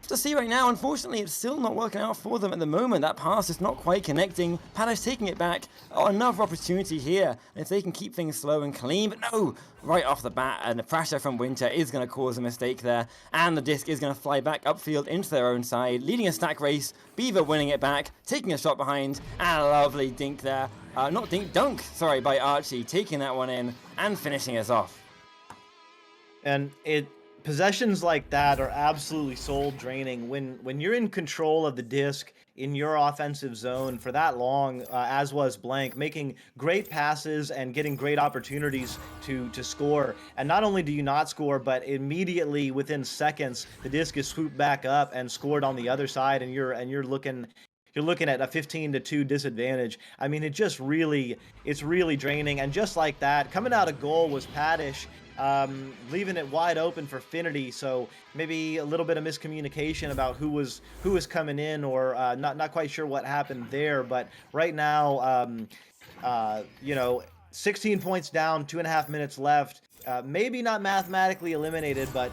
To see right now, unfortunately, it's still not working out for them at the moment. That pass is not quite connecting. Palace taking it back. Oh, another opportunity here. If they can keep things slow and clean, but no, right off the bat, and the pressure from Winter is going to cause a mistake there, and the disc is going to fly back upfield into their own side, leading a stack race. Beaver winning it back, taking a shot behind, and a lovely dink there. Dunk, by Archie, taking that one in and finishing us off. And possessions like that are absolutely soul draining when you're in control of the disc in your offensive zone for that long, as was Blank, making great passes and getting great opportunities to score. And not only do you not score, but immediately within seconds the disc is swooped back up and scored on the other side, and you're looking at a 15-2 disadvantage. I mean, it's really draining. And just like that, coming out of goal was Paddish, leaving it wide open for Finity. So maybe a little bit of miscommunication about who was coming in, or not quite sure what happened there. But right now, 16 points down, 2.5 minutes left. Maybe not mathematically eliminated, but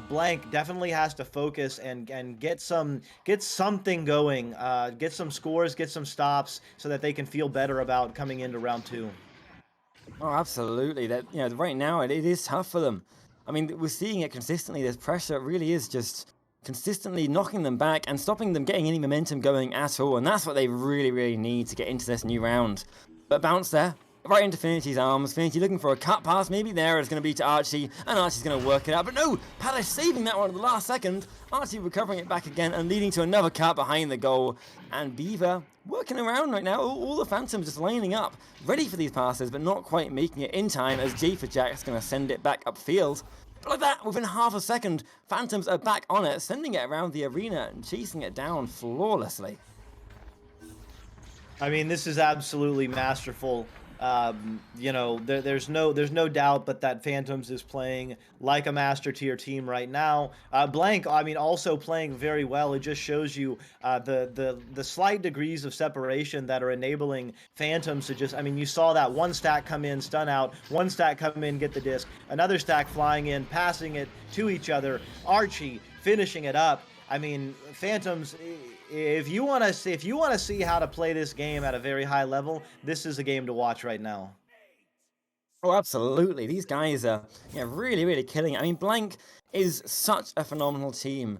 Blank definitely has to focus and get something going, get some scores, get some stops, so that they can feel better about coming into round 2. Oh, absolutely. Right now it is tough for them. I mean, we're seeing it consistently. This pressure really is just consistently knocking them back and stopping them getting any momentum going at all. And that's what they really, really need to get into this new round. But bounce there, right into Finity's arms. Finity looking for a cut pass. Maybe there is going to be to Archie, and Archie's going to work it out. But no, Palace saving that one at the last second. Archie recovering it back again and leading to another cut behind the goal. And Beaver working around right now. All the Phantoms just lining up, ready for these passes, but not quite making it in time, as J for Jack's going to send it back upfield. But like that, within half a second, Phantoms are back on it, sending it around the arena and chasing it down flawlessly. I mean, this is absolutely masterful. There's no doubt but that Phantoms is playing like a master tier team right now. Blank, I mean, also playing very well. It just shows you the slight degrees of separation that are enabling Phantoms to just, I mean, you saw that one stack come in, stun out, one stack come in, get the disc, another stack flying in, passing it to each other, Archie finishing it up. I mean, Phantoms, if you want to see how to play this game at a very high level, this is a game to watch right now. Oh, absolutely. These guys are really, really killing it. I mean, Blank is such a phenomenal team.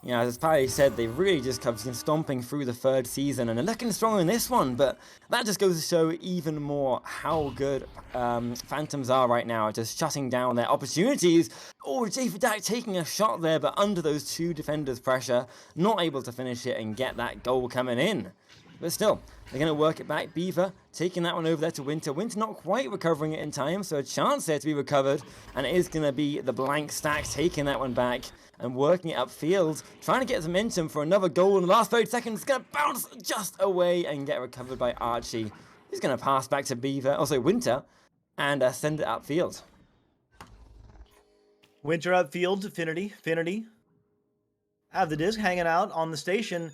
As Paddy said, they really just kept stomping through the third season, and they're looking strong in this one, but that just goes to show even more how good Phantoms are right now, just shutting down their opportunities. Oh, J for Dak taking a shot there, but under those two defenders' pressure, not able to finish it and get that goal coming in. But still, they're going to work it back. Beaver taking that one over there to Winter. Winter not quite recovering it in time, so a chance there to be recovered. And it is going to be the Blank stack taking that one back and working it upfield, trying to get some momentum for another goal in the last 30 seconds. It's going to bounce just away and get recovered by Archie. He's going to pass back to Beaver, also Winter, and send it upfield. Winter upfield to Finity. Finity have the disc hanging out on the station.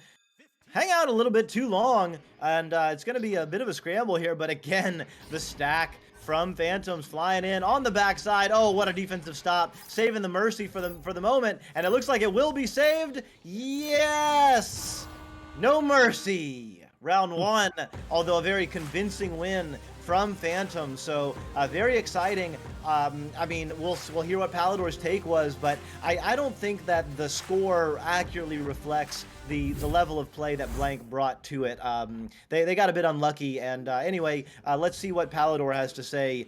Hang out a little bit too long, and it's going to be a bit of a scramble here, but again, the stack from Phantoms flying in on the backside. Oh, what a defensive stop, saving the mercy for the moment, and it looks like it will be saved. Yes! No mercy. Round 1, although a very convincing win from Phantom, so very exciting. I mean, we'll hear what Palador's take was, but I don't think that the score accurately reflects the level of play that Blank brought to it. They got a bit unlucky, and anyway, let's see what Palador has to say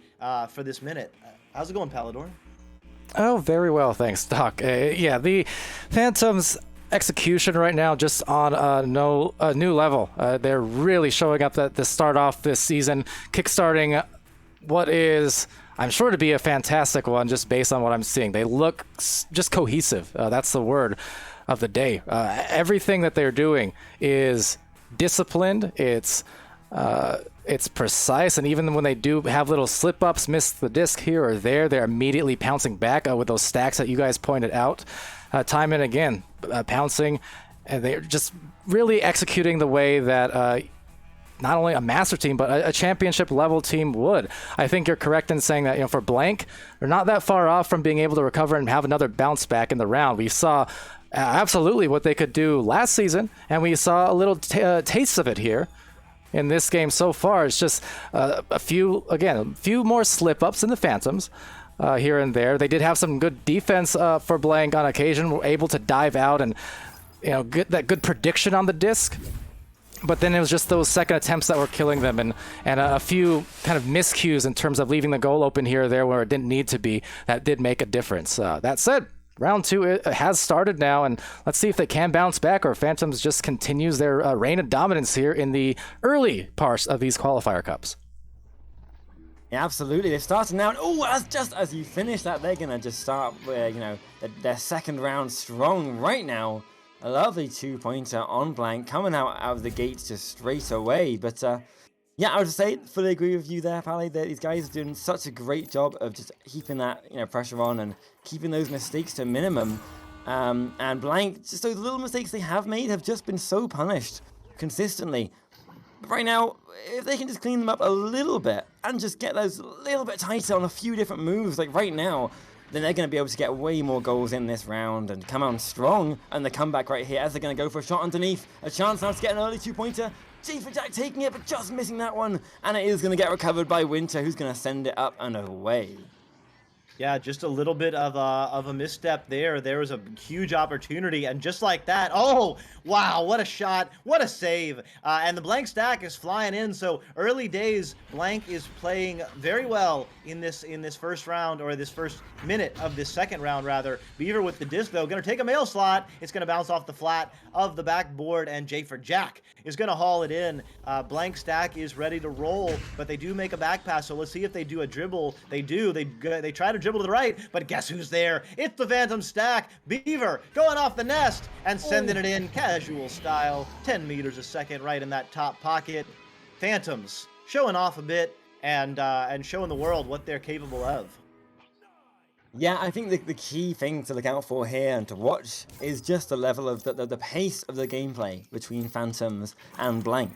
for this minute. How's it going, Palador? Oh, very well, thanks, Doc. The Phantoms execution right now just on a new level. They're really showing up to start off this season, kickstarting what is, I'm sure, to be a fantastic one just based on what I'm seeing. They look just cohesive. That's the word of the day. Everything that they're doing is disciplined. It's precise, and even when they do have little slip-ups, miss the disc here or there, they're immediately pouncing back with those stacks that you guys pointed out. Time and again, pouncing, and they're just really executing the way that not only a master team, but a championship level team would. I think you're correct in saying that, for Blank, they're not that far off from being able to recover and have another bounce back in the round. We saw absolutely what they could do last season, and we saw a little taste of it here in this game so far. It's just a few more slip-ups in the Phantoms here and there. They did have some good defense for Blank on occasion, were able to dive out and get that good prediction on the disc. But then it was just those second attempts that were killing them, and a few kind of miscues in terms of leaving the goal open here or there where it didn't need to be. That did make a difference. That said, round 2 it has started now, and let's see if they can bounce back or Phantoms just continues their reign of dominance here in the early parts of these qualifier cups. Yeah, absolutely. They've started now. Oh, just as you finish that, they're going to just start, their second round strong right now. A lovely 2-pointer on Blank, coming out of the gates just straight away. But yeah, I would say, fully agree with you there, Pally. These guys are doing such a great job of just keeping that pressure on and keeping those mistakes to a minimum. And Blank, just those little mistakes they have made have just been so punished consistently. But right now, if they can just clean them up a little bit and just get those a little bit tighter on a few different moves, like right now, then they're going to be able to get way more goals in this round and come on strong. And the comeback right here as they're going to go for a shot underneath. A chance now to get an early 2-pointer. J for Jack taking it, but just missing that one. And it is going to get recovered by Winter, who's going to send it up and away. Yeah, just a little bit of a misstep there. There was a huge opportunity, and just like that, oh, wow, what a shot, what a save. And the Blank stack is flying in, so early days, Blank is playing very well in this first round, or this first minute of this second round, rather. Beaver with the disc, though, going to take a mail slot. It's going to bounce off the flat of the backboard, and J for Jack is going to haul it in. Blank stack is ready to roll, but they do make a back pass, so let's see if they do a dribble. They do. They try to dribble to the right, but guess who's there? It's the Phantom stack. Beaver going off the nest and sending it in casual style, 10 meters a second, right in that top pocket. Phantoms showing off a bit and showing the world what they're capable of. Yeah, I think the key thing to look out for here and to watch is just the level of the pace of the gameplay between Phantoms and Blank.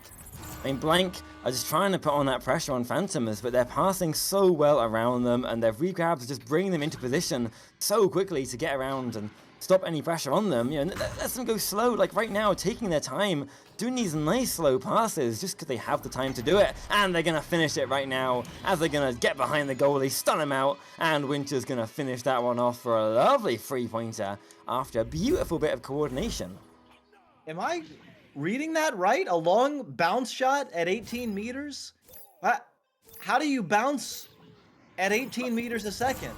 I mean, Blank are just trying to put on that pressure on Phantoms, but they're passing so well around them, and their regrabs are just bringing them into position so quickly to get around and stop any pressure on them. Let them go slow, like right now, taking their time, doing these nice slow passes just because they have the time to do it. And they're going to finish it right now as they're going to get behind the goalie, stun him out, and Winter's going to finish that one off for a lovely 3-pointer after a beautiful bit of coordination. Am I reading that right? A long bounce shot at 18 meters? How do you bounce at 18 meters a second?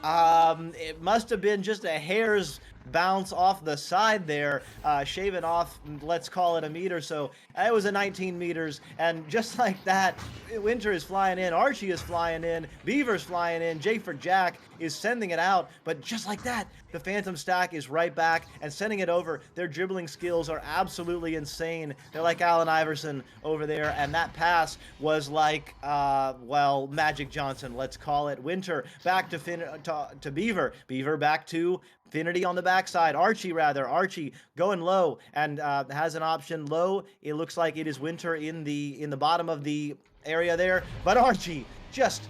It must have been just a hair's bounce off the side there, shaving off, let's call it a meter. So it was a 19 meters, and just like that, Winter is flying in, Archie is flying in, Beaver's flying in, J for Jack is sending it out, but just like that, the Phantom stack is right back and sending it over. Their dribbling skills are absolutely insane. They're like Allen Iverson over there, and that pass was like, Magic Johnson, let's call it. Winter back to Beaver. Beaver back to Finity on the backside. Archie going low and has an option low. It looks like it is Winter in the bottom of the area there, but Archie just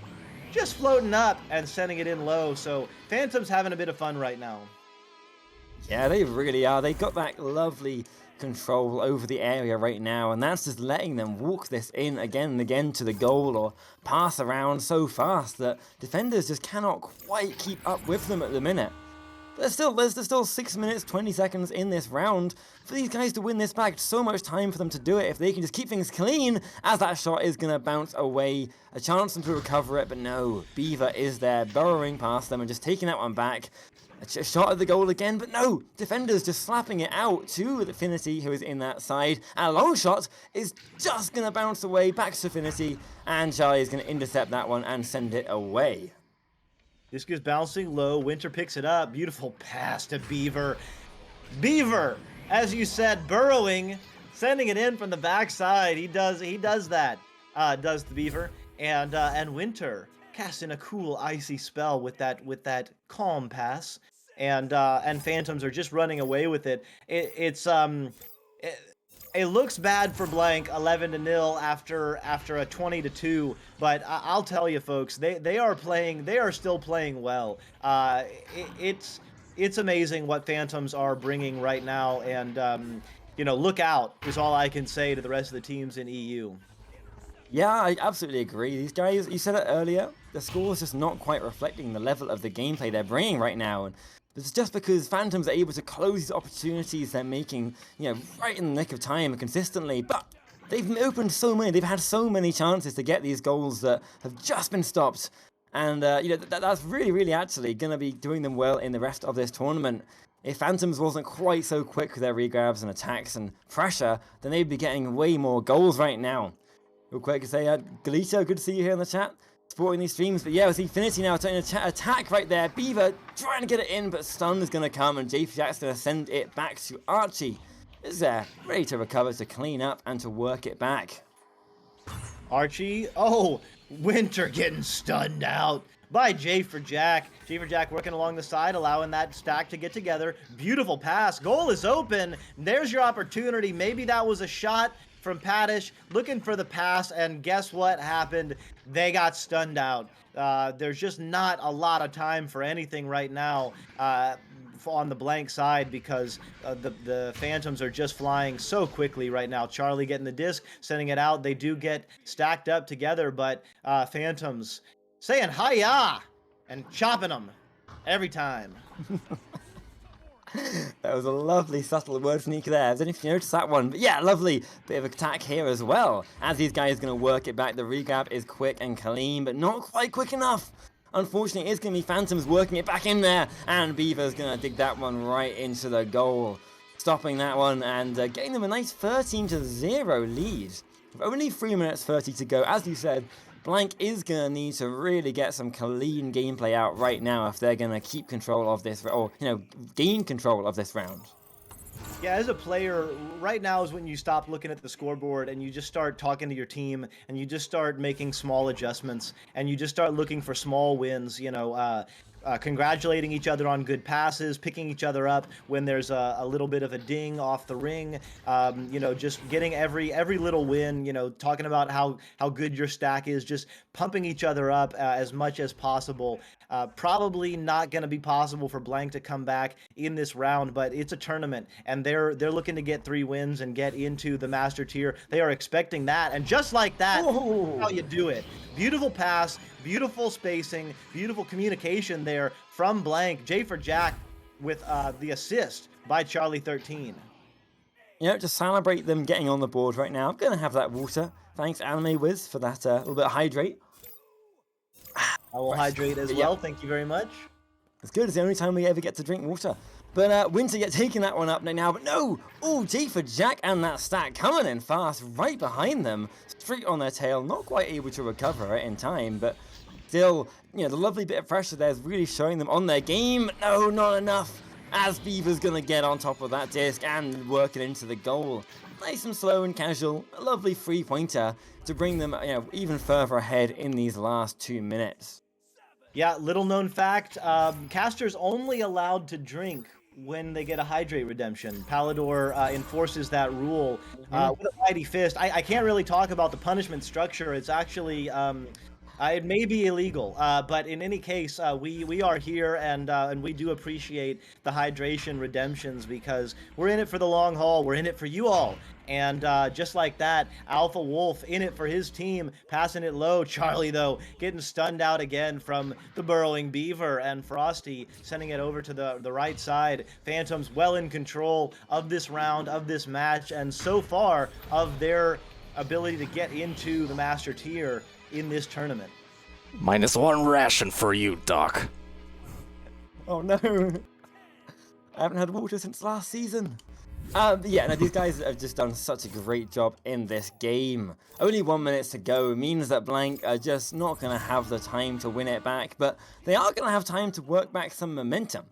floating up and sending it in low. So Phantom's having a bit of fun right now. Yeah, they really are. They got that lovely control over the area right now, and that's just letting them walk this in again and again to the goal or pass around so fast that defenders just cannot quite keep up with them at the minute. There's still 6 minutes, 20 seconds in this round for these guys to win this back. So much time for them to do it if they can just keep things clean, as that shot is going to bounce away. A chance for them to recover it, but no. Beaver is there, burrowing past them and just taking that one back. A shot at the goal again, but no. Defenders just slapping it out to Affinity, who is in that side. And a long shot is just going to bounce away back to Affinity, and Charlie is going to intercept that one and send it away. This is bouncing low. Winter picks it up. Beautiful pass to Beaver. Beaver, as you said, burrowing, sending it in from the backside. He does that. Does the Beaver. And Winter casting a cool icy spell with that calm pass. And Phantoms are just running away with it. It looks bad for Blank, 11-0 after a 20-2, but I'll tell you, folks, they are still playing well. It's it's amazing what Phantoms are bringing right now, and you know, look out is all I can say to the rest of the teams in EU. Yeah, I absolutely agree. These guys, you said it earlier, the score is just not quite reflecting the level of the gameplay they're bringing right now. And it's just because Phantoms are able to close these opportunities they're making, right in the nick of time consistently. But they've opened so many, they've had so many chances to get these goals that have just been stopped. And, that's really, really actually going to be doing them well in the rest of this tournament. If Phantoms wasn't quite so quick with their regrabs and attacks and pressure, then they'd be getting way more goals right now. Real quick to say, Galito, good to see you here in the chat, supporting these streams. But yeah, we see Infinity now taking an attack right there. Beaver trying to get it in, but Stun is going to come, and JP Jack's going to send it back to Archie. Is there, ready to recover, to clean up, and to work it back. Archie, oh, Winter getting stunned out by J for Jack. J for Jack working along the side, allowing that stack to get together. Beautiful pass. Goal is open. There's your opportunity. Maybe that was a shot from Paddish, looking for the pass, and guess what happened? They got stunned out. There's just not a lot of time for anything right now on the blank side, because the Phantoms are just flying so quickly right now. Charlie getting the disc, sending it out. They do get stacked up together, but Phantoms saying hi-ya and chopping them every time. That was a lovely subtle word sneak there. I don't know if you noticed that one. But yeah, lovely bit of attack here as well. As these guys are going to work it back, the regrab is quick and clean, but not quite quick enough. Unfortunately, it's going to be Phantoms working it back in there, and Beaver's going to dig that one right into the goal, stopping that one and getting them a nice 13-0 lead. With only 3 minutes 30 to go, as you said, Blank is going to need to really get some clean gameplay out right now if they're going to keep control of this, or, gain control of this round. Yeah, as a player, right now is when you stop looking at the scoreboard and you just start talking to your team, and you just start making small adjustments, and you just start looking for small wins, congratulating each other on good passes, picking each other up when there's a little bit of a ding off the ring, just getting every little win, talking about how good your stack is, just pumping each other up as much as possible. Probably not going to be possible for Blank to come back in this round, but it's a tournament, and they're looking to get 3 wins and get into the master tier. They are expecting that, and just like that, that's how you do it. Beautiful pass, beautiful spacing, beautiful communication there from Blank. J for Jack with the assist by Charlie13. To celebrate them getting on the board right now, I'm going to have that water. Thanks, Anime Wiz, for that little bit of hydrate. I will hydrate as well. Thank you very much. It's good. It's the only time we ever get to drink water. But Winter taking that one up now. But no! Oh, J for Jack and that stack coming in fast right behind them. Straight on their tail. Not quite able to recover it in time. But still, the lovely bit of pressure there is really showing them on their game. No, not enough. As Beaver's going to get on top of that disc and work it into the goal. Nice and slow and casual. A lovely 3-pointer to bring them even further ahead in these last 2 minutes. Yeah, little known fact, casters only allowed to drink when they get a hydrate redemption. Palador enforces that rule with a mighty fist. I can't really talk about the punishment structure. It's actually it may be illegal, but in any case, we are here, and we do appreciate the hydration redemptions, because we're in it for the long haul. We're in it for you all. And just like that, Alpha Wolf in it for his team, passing it low. Charlie, though, getting stunned out again from the burrowing Beaver, and Frosty sending it over to the right side. Phantoms well in control of this round, of this match, and so far of their ability to get into the Master Tier in this tournament. -1 ration for you, Doc. Oh no. I haven't had water since last season. These guys have just done such a great job in this game. Only 1 minute to go means that Blank are just not going to have the time to win it back, but they are going to have time to work back some momentum.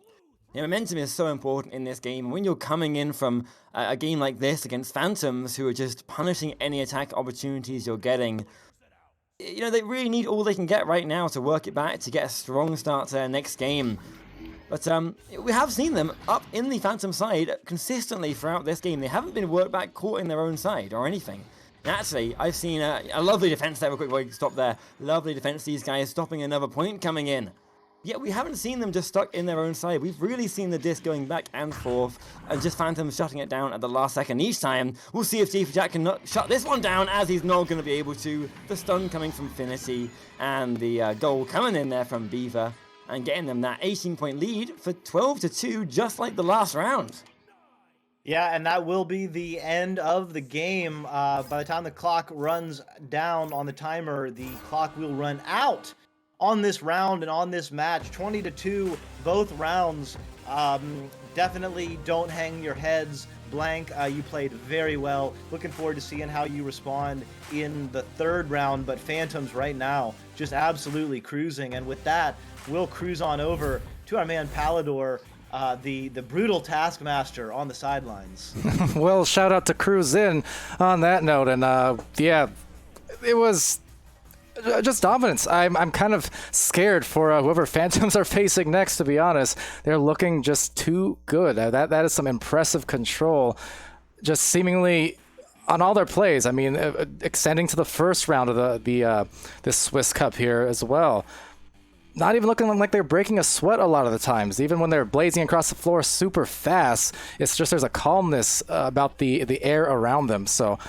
Momentum is so important in this game. When you're coming in from a game like this against Phantoms, who are just punishing any attack opportunities you're getting, they really need all they can get right now to work it back, to get a strong start to their next game. But we have seen them up in the Phantom side consistently throughout this game. They haven't been worked back, caught in their own side or anything. And actually, I've seen a lovely defense there. Real quick, stop there. Lovely defense, these guys stopping another point coming in. Yeah, we haven't seen them just stuck in their own side. We've really seen the disc going back and forth, and just Phantom shutting it down at the last second each time. We'll see if Chief Jack can shut this one down, as he's not going to be able to. The stun coming from Finity, and the goal coming in there from Beaver, and getting them that 18-point lead for 12-2, just like the last round. Yeah, and that will be the end of the game. By the time the clock runs down on the timer, the clock will run out on this round and on this match. 20-2, both rounds. Definitely don't hang your heads blank. You played very well. Looking forward to seeing how you respond in the third round. But Phantoms right now just absolutely cruising. And with that, we'll cruise on over to our man Palador, the brutal Taskmaster on the sidelines. Well, shout out to Cruise In on that note. And yeah, it was just dominance. I'm kind of scared for whoever Phantoms are facing next, to be honest. They're looking just too good. That is some impressive control, just seemingly on all their plays. I mean, extending to the first round of the Swiss Cup here as well. Not even looking like they're breaking a sweat a lot of the times. Even when they're blazing across the floor super fast, it's just there's a calmness about the air around them. So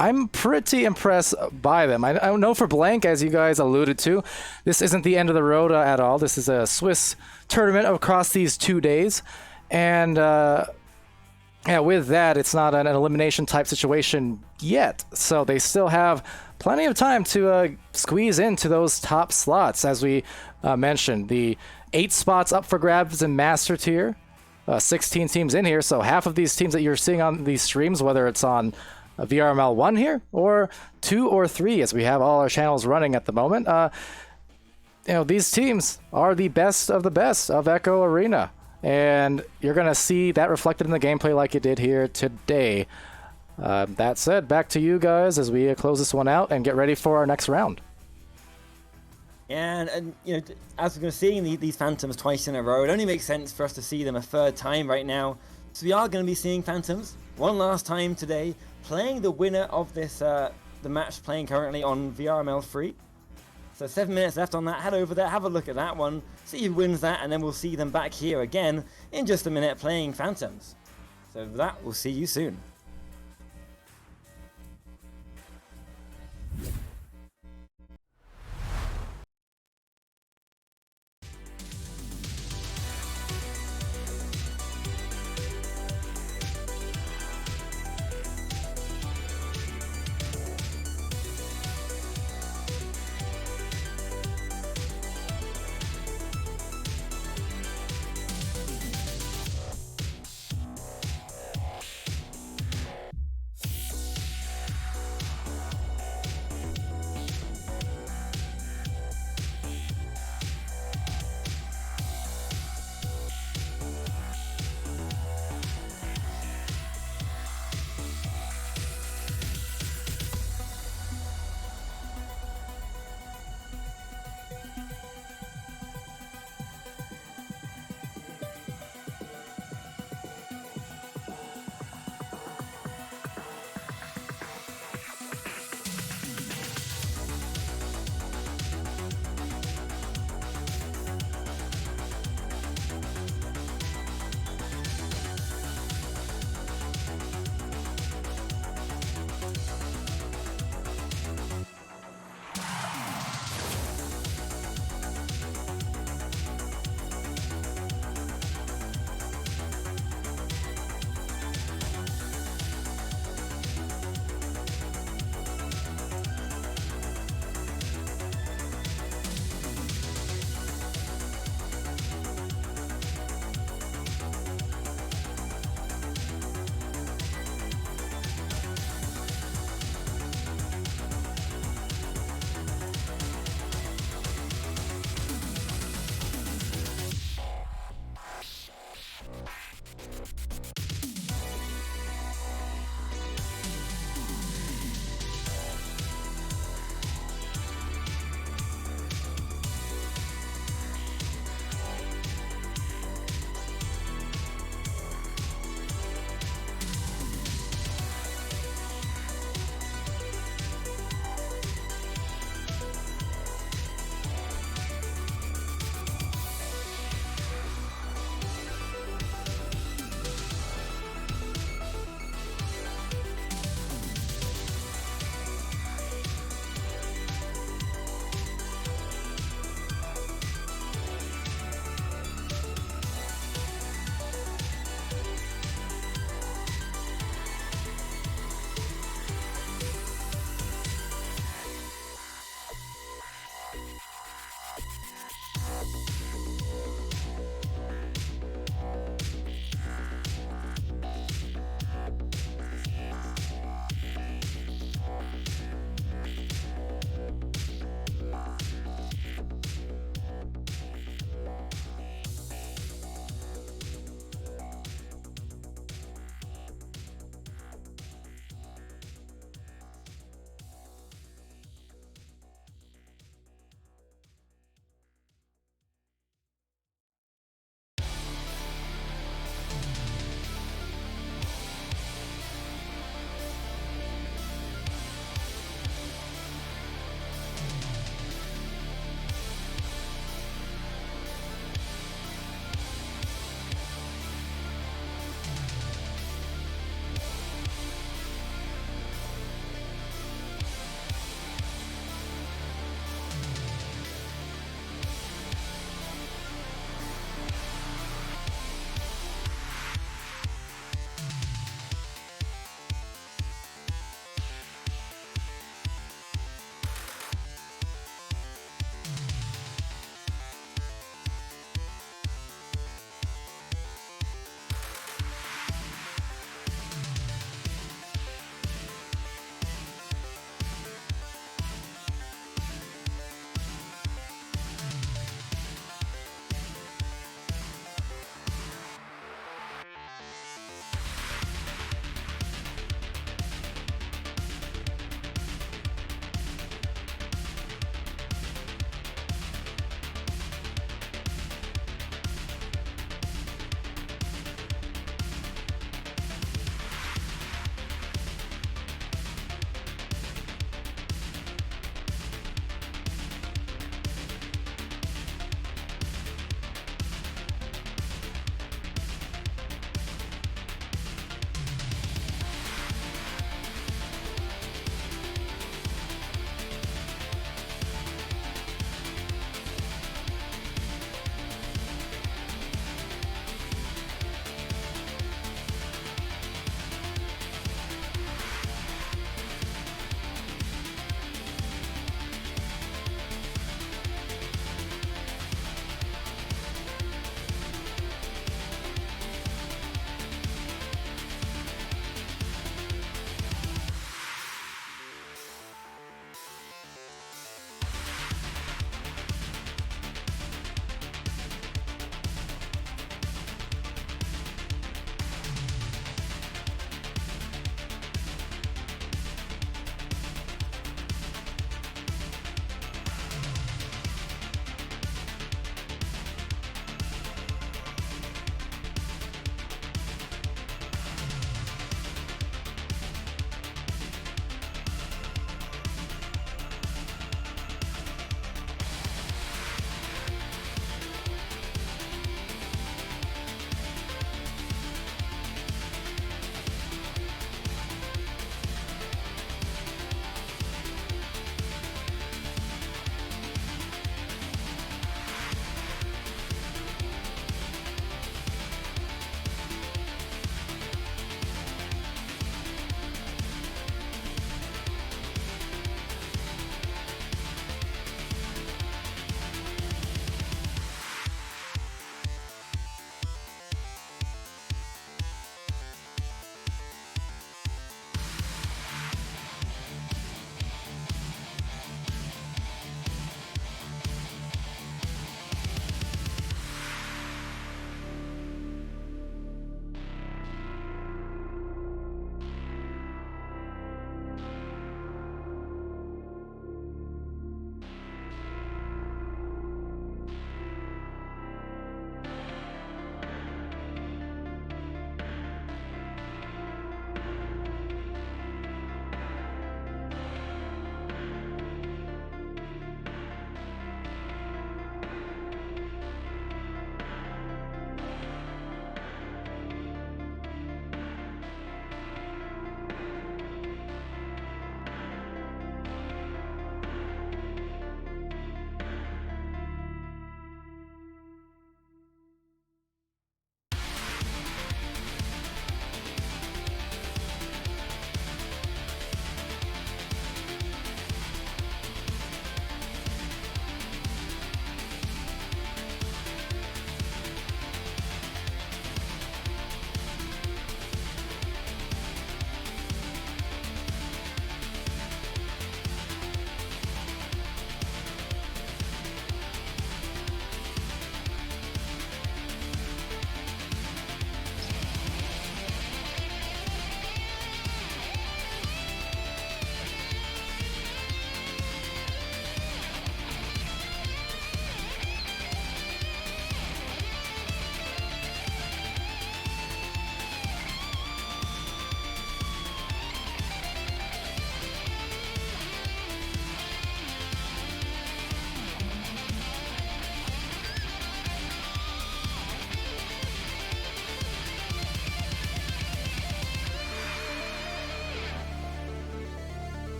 I'm pretty impressed by them. I know for Blank, as you guys alluded to, this isn't the end of the road at all. This is a Swiss tournament across these 2 days. And yeah, with that, it's not an elimination type situation yet. So they still have plenty of time to squeeze into those top slots. As we mentioned, the 8 spots up for grabs in Master Tier, 16 teams in here. So half of these teams that you're seeing on these streams, whether it's on VRML 1 here, or 2 or 3, as we have all our channels running at the moment. You know, these teams are the best of Echo Arena, and you're going to see that reflected in the gameplay like you did here today. That said, back to you guys as we close this one out and get ready for our next round. And you know, as we're going to see these Phantoms twice in a row, it only makes sense for us to see them a third time right now. So we are going to be seeing Phantoms one last time today, playing the winner of this the match playing currently on VRML 3. So 7 minutes left on that. Head over there, have a look at that one, see who wins that, and then we'll see them back here again in just a minute playing Phantoms. So with that, we'll see you soon.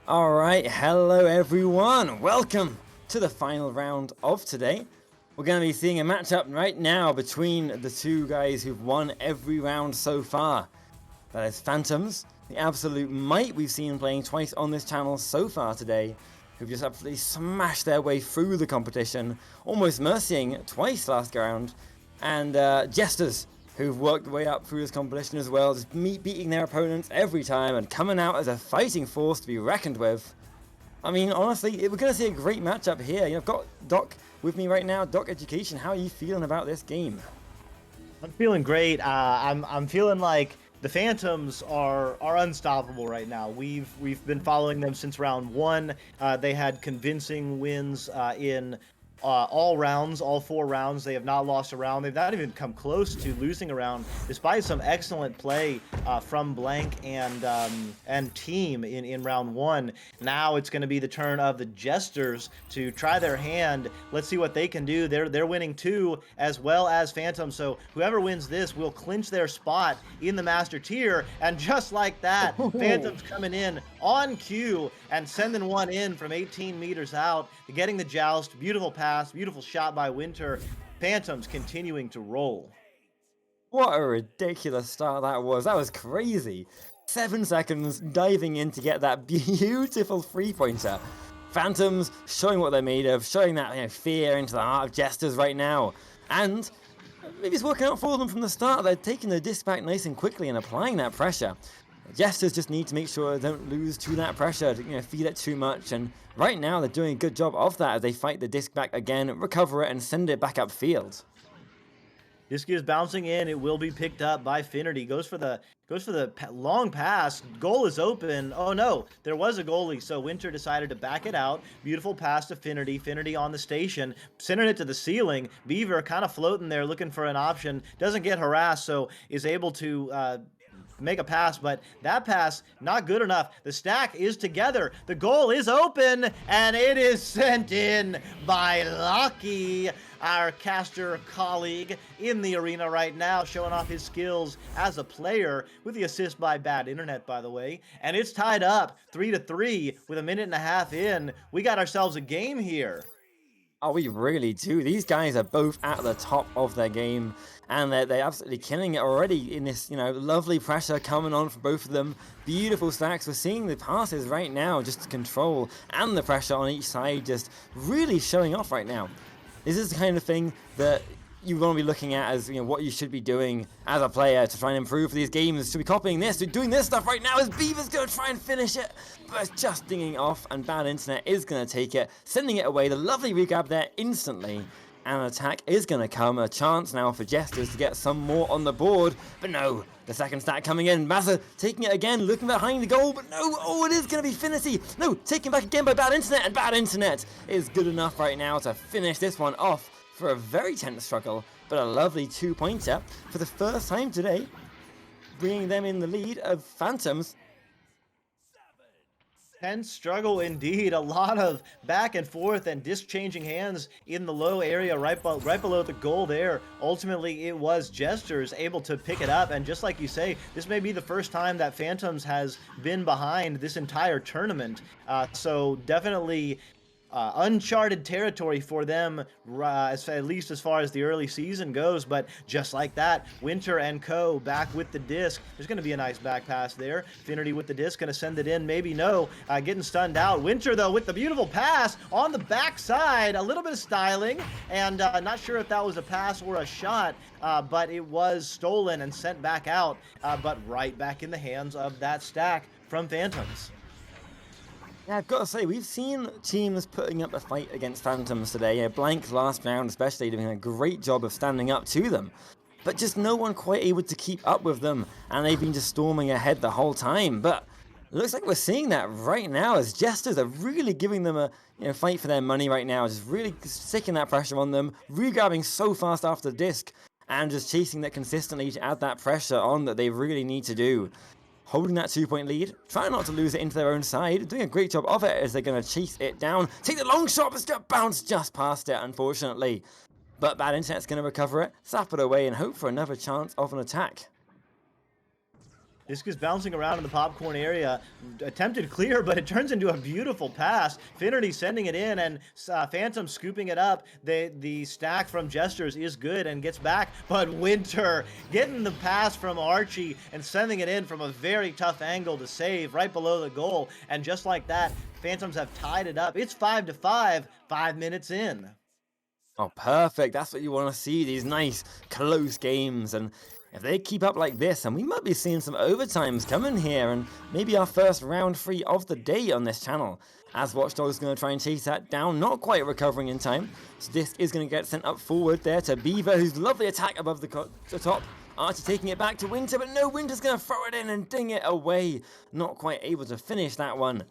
Alright, hello everyone! Welcome to the final round of today. We're going to be seeing a matchup right now between the two guys who've won every round so far. That is Phantoms, the absolute might we've seen playing twice on this channel so far today, who've just absolutely smashed their way through the competition, almost mercying twice last round, and Jesters, who've worked their way up through this competition as well, just beating their opponents every time and coming out as a fighting force to be reckoned with. I mean, honestly, we're going to see a great matchup here. I've got Doc with me right now. Doc Education, how are you feeling about this game? I'm feeling great. I'm feeling like the Phantoms are unstoppable right now. We've been following them since round one. They had convincing wins in all rounds, all 4 rounds. They have not lost a round. They've not even come close to losing a round, despite some excellent play from Blank and team in round 1. Now it's going to be the turn of the Jesters to try their hand. Let's see what they can do. They're winning 2 as well as Phantom. So whoever wins this will clinch their spot in the Master Tier. And just like that, Phantom's coming in on cue and sending one in from 18 meters out, getting the joust. Beautiful pass, beautiful shot by Winter. Phantoms continuing to roll. What a ridiculous start that was. That was crazy. 7 seconds diving in to get that beautiful 3-pointer. Phantoms showing what they're made of, showing that fear into the heart of Jesters right now. And maybe it's working out for them from the start. They're taking the disc back nice and quickly and applying that pressure. Jesters just need to make sure they don't lose to that pressure, to feed it too much, and right now they're doing a good job of that as they fight the disc back again, recover it, and send it back upfield. Disc is bouncing in. It will be picked up by Finnerty. Goes for the long pass. Goal is open. Oh no, there was a goalie, so Winter decided to back it out. Beautiful pass to Finnerty. Finnerty on the station, sending it to the ceiling. Beaver kind of floating there, looking for an option. Doesn't get harassed, so is able to make a pass, but that pass not good enough. The stack is together. The goal is open, and it is sent in by Lockie, our caster colleague in the arena right now, showing off his skills as a player with the assist by Bad Internet, by the way. And it's tied up 3-3 with a minute and a half in. We got ourselves a game here. Oh, we really do. These guys are both at the top of their game, and they're absolutely killing it already in this, lovely pressure coming on for both of them. Beautiful stacks. We're seeing the passes right now, just to control, and the pressure on each side just really showing off right now. This is the kind of thing that you want to be looking at as what you should be doing as a player to try and improve these games. Should be copying this, doing this stuff right now as Beaver's going to try and finish it, but it's just dinging off, and Bad Internet is going to take it, sending it away. The lovely regrab there instantly, and an attack is going to come. A chance now for Jesters to get some more on the board, but no, the second stack coming in. Massa taking it again, looking behind the goal, but no, oh, it is going to be Finity. No, taken back again by Bad Internet, and Bad Internet is good enough right now to finish this one off for a very tense struggle, but a lovely 2-pointer for the first time today, bringing them in the lead of Phantoms. Tense struggle indeed. A lot of back and forth and disc changing hands in the low area right below the goal there. Ultimately, it was Jesters able to pick it up, and just like you say, this may be the first time that Phantoms has been behind this entire tournament. So definitely uncharted territory for them, at least as far as the early season goes. But just like that, Winter and co back with the disc. There's going to be a nice back pass there. Finnerty with the disc, going to send it in, maybe no. Getting stunned out. Winter, though, with the beautiful pass on the backside. A little bit of styling, and not sure if that was a pass or a shot, but it was stolen and sent back out, but right back in the hands of that stack from Phantoms. Yeah, I've got to say, we've seen teams putting up a fight against Phantoms today. Blank last round especially doing a great job of standing up to them. But just no one quite able to keep up with them, and they've been just storming ahead the whole time. But it looks like we're seeing that right now as Jesters are really giving them a fight for their money right now, just really sticking that pressure on them, re-grabbing so fast after the disc, and just chasing that consistently to add that pressure on that they really need to do. Holding that 2-point lead, trying not to lose it into their own side, doing a great job of it as they're going to chase it down, take the long shot, but it's going to bounce just past it, unfortunately. But Bad Internet's going to recover it, zap it away, and hope for another chance of an attack. Disc is bouncing around in the popcorn area. Attempted clear, but it turns into a beautiful pass. Finnerty sending it in, and Phantom scooping it up. The stack from Jesters is good and gets back, but Winter getting the pass from Archie and sending it in from a very tough angle to save right below the goal. And just like that, Phantoms have tied it up. It's 5-5, 5 minutes in. Oh, perfect. That's what you want to see, these nice, close games. And if they keep up like this, and we might be seeing some overtimes coming here, and maybe our first round 3 of the day on this channel. As Watchdog is going to try and chase that down, not quite recovering in time. So this is going to get sent up forward there to Beaver, whose lovely attack above the top. Archie taking it back to Winter, but no, Winter's going to throw it in and ding it away. Not quite able to finish that one.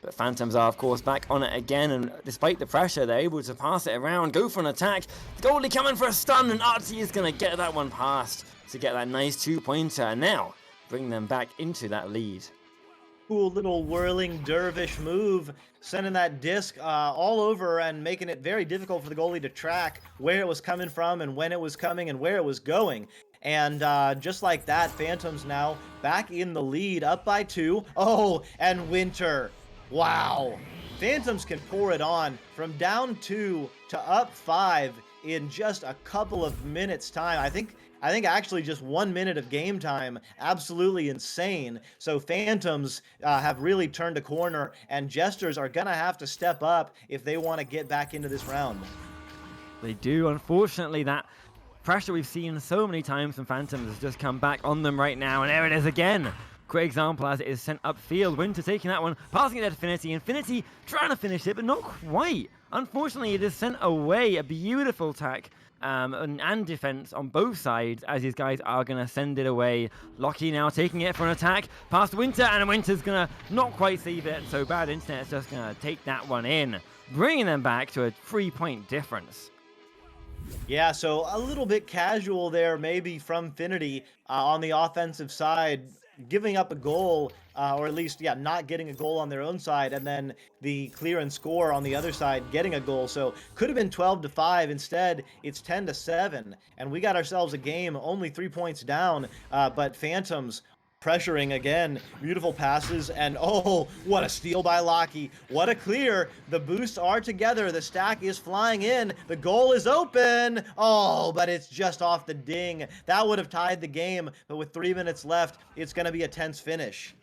But Phantoms are, of course, back on it again, and despite the pressure, they're able to pass it around, go for an attack. Goldie coming for a stun, and Archie is going to get that one past to get that nice 2-pointer, and now bring them back into that lead. Cool little whirling dervish move, sending that disc all over and making it very difficult for the goalie to track where it was coming from and when it was coming and where it was going. And just like that, Phantoms now back in the lead, up by 2. Oh, and Winter. Wow. Phantoms can pour it on from down 2 to up 5 in just a couple of minutes time. I think actually just 1 minute of game time. Absolutely insane. So Phantoms have really turned a corner, and Jesters are going to have to step up if they want to get back into this round. They do. Unfortunately, that pressure we've seen so many times from Phantoms has just come back on them right now, and there it is again. Great example as it is sent upfield. Winter taking that one, passing it to Infinity. Infinity trying to finish it, but not quite. Unfortunately, it is sent away. A beautiful attack and defense on both sides as these guys are going to send it away. Lockie now taking it for an attack past Winter, and Winter's going to not quite save it. So Bad Internet's just going to take that one in, bringing them back to a 3-point difference. Yeah, so a little bit casual there maybe from Finity on the offensive side, giving up a goal, or at least, yeah, not getting a goal on their own side, and then the clear and score on the other side getting a goal. So could have been 12-5. Instead, it's 10-7, and we got ourselves a game only 3 points down, but Phantoms pressuring again. Beautiful passes, and oh, what a steal by Lockie. What a clear. The boosts are together. The stack is flying in. The goal is open. Oh, but it's just off the ding. That would have tied the game, but with 3 minutes left, it's going to be a tense finish.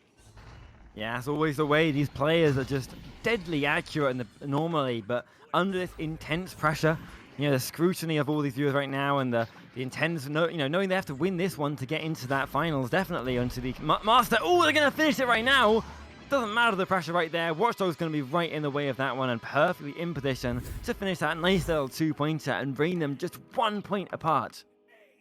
Yeah, it's always the way. These players are just deadly accurate normally, but under this intense pressure, you know, the scrutiny of all these viewers right now, and the intense, knowing they have to win this one to get into that finals, definitely onto the Master. Oh, they're going to finish it right now. Doesn't matter the pressure right there. Watchdog's going to be right in the way of that one and perfectly in position to finish that nice little 2-pointer and bring them just 1 point apart.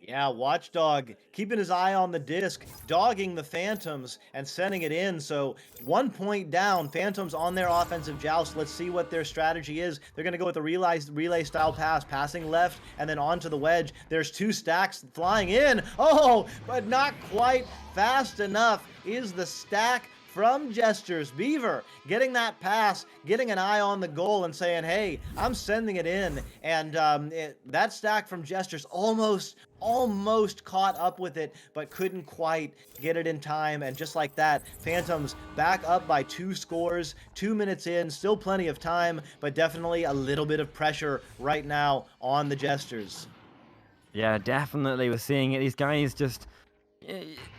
Yeah, Watchdog keeping his eye on the disc, dogging the Phantoms and sending it in. So 1 point down, Phantoms on their offensive joust. Let's see what their strategy is. They're going to go with a relay style pass, passing left and then onto the wedge. There's 2 stacks flying in. Oh, but not quite fast enough is the stack from Jesters. Beaver getting that pass, getting an eye on the goal and saying, hey, I'm sending it in. And that stack from Jesters almost caught up with it, but couldn't quite get it in time. And just like that, Phantoms back up by 2 scores, 2 minutes in, still plenty of time, but definitely a little bit of pressure right now on the Jesters. Yeah, definitely. We're seeing it. These guys just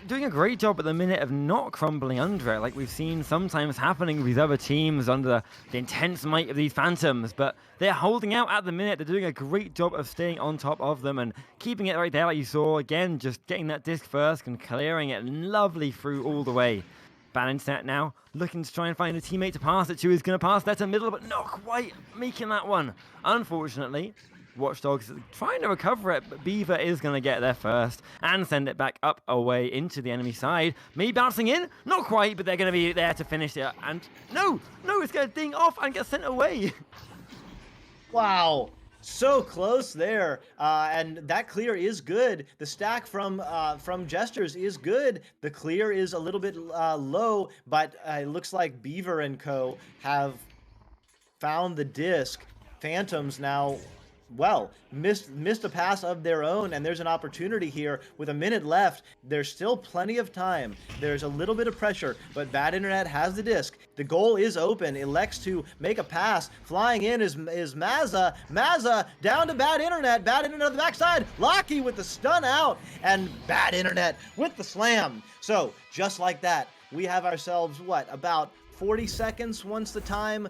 doing a great job at the minute of not crumbling under it, like we've seen sometimes happening with these other teams under the intense might of these Phantoms, but they're holding out at the minute. They're doing a great job of staying on top of them and keeping it right there, like you saw. Again, just getting that disc first and clearing it lovely through all the way. Bad Internet now looking to try and find a teammate to pass it to. He's going to pass that to middle, but not quite making that one. Unfortunately, Watchdogs trying to recover it, but Beaver is going to get there first and send it back up away into the enemy side. Me bouncing in? Not quite, but they're going to be there to finish it. And no, it's going to ding off and get sent away. Wow. So close there, and that clear is good. The stack from Jesters is good. The clear is a little bit low, but it looks like Beaver and Co. have found the disc. Phantoms now, well, missed a pass of their own, and there's an opportunity here with a minute left. There's still plenty of time. There's a little bit of pressure, but Bad Internet has the disc. The goal is open. Elects to make a pass. Flying in is Mazza. Mazza down to Bad Internet. Bad Internet on the backside. Lockie with the stun out, and Bad Internet with the slam. So just like that, we have ourselves, what, about 40 seconds once the time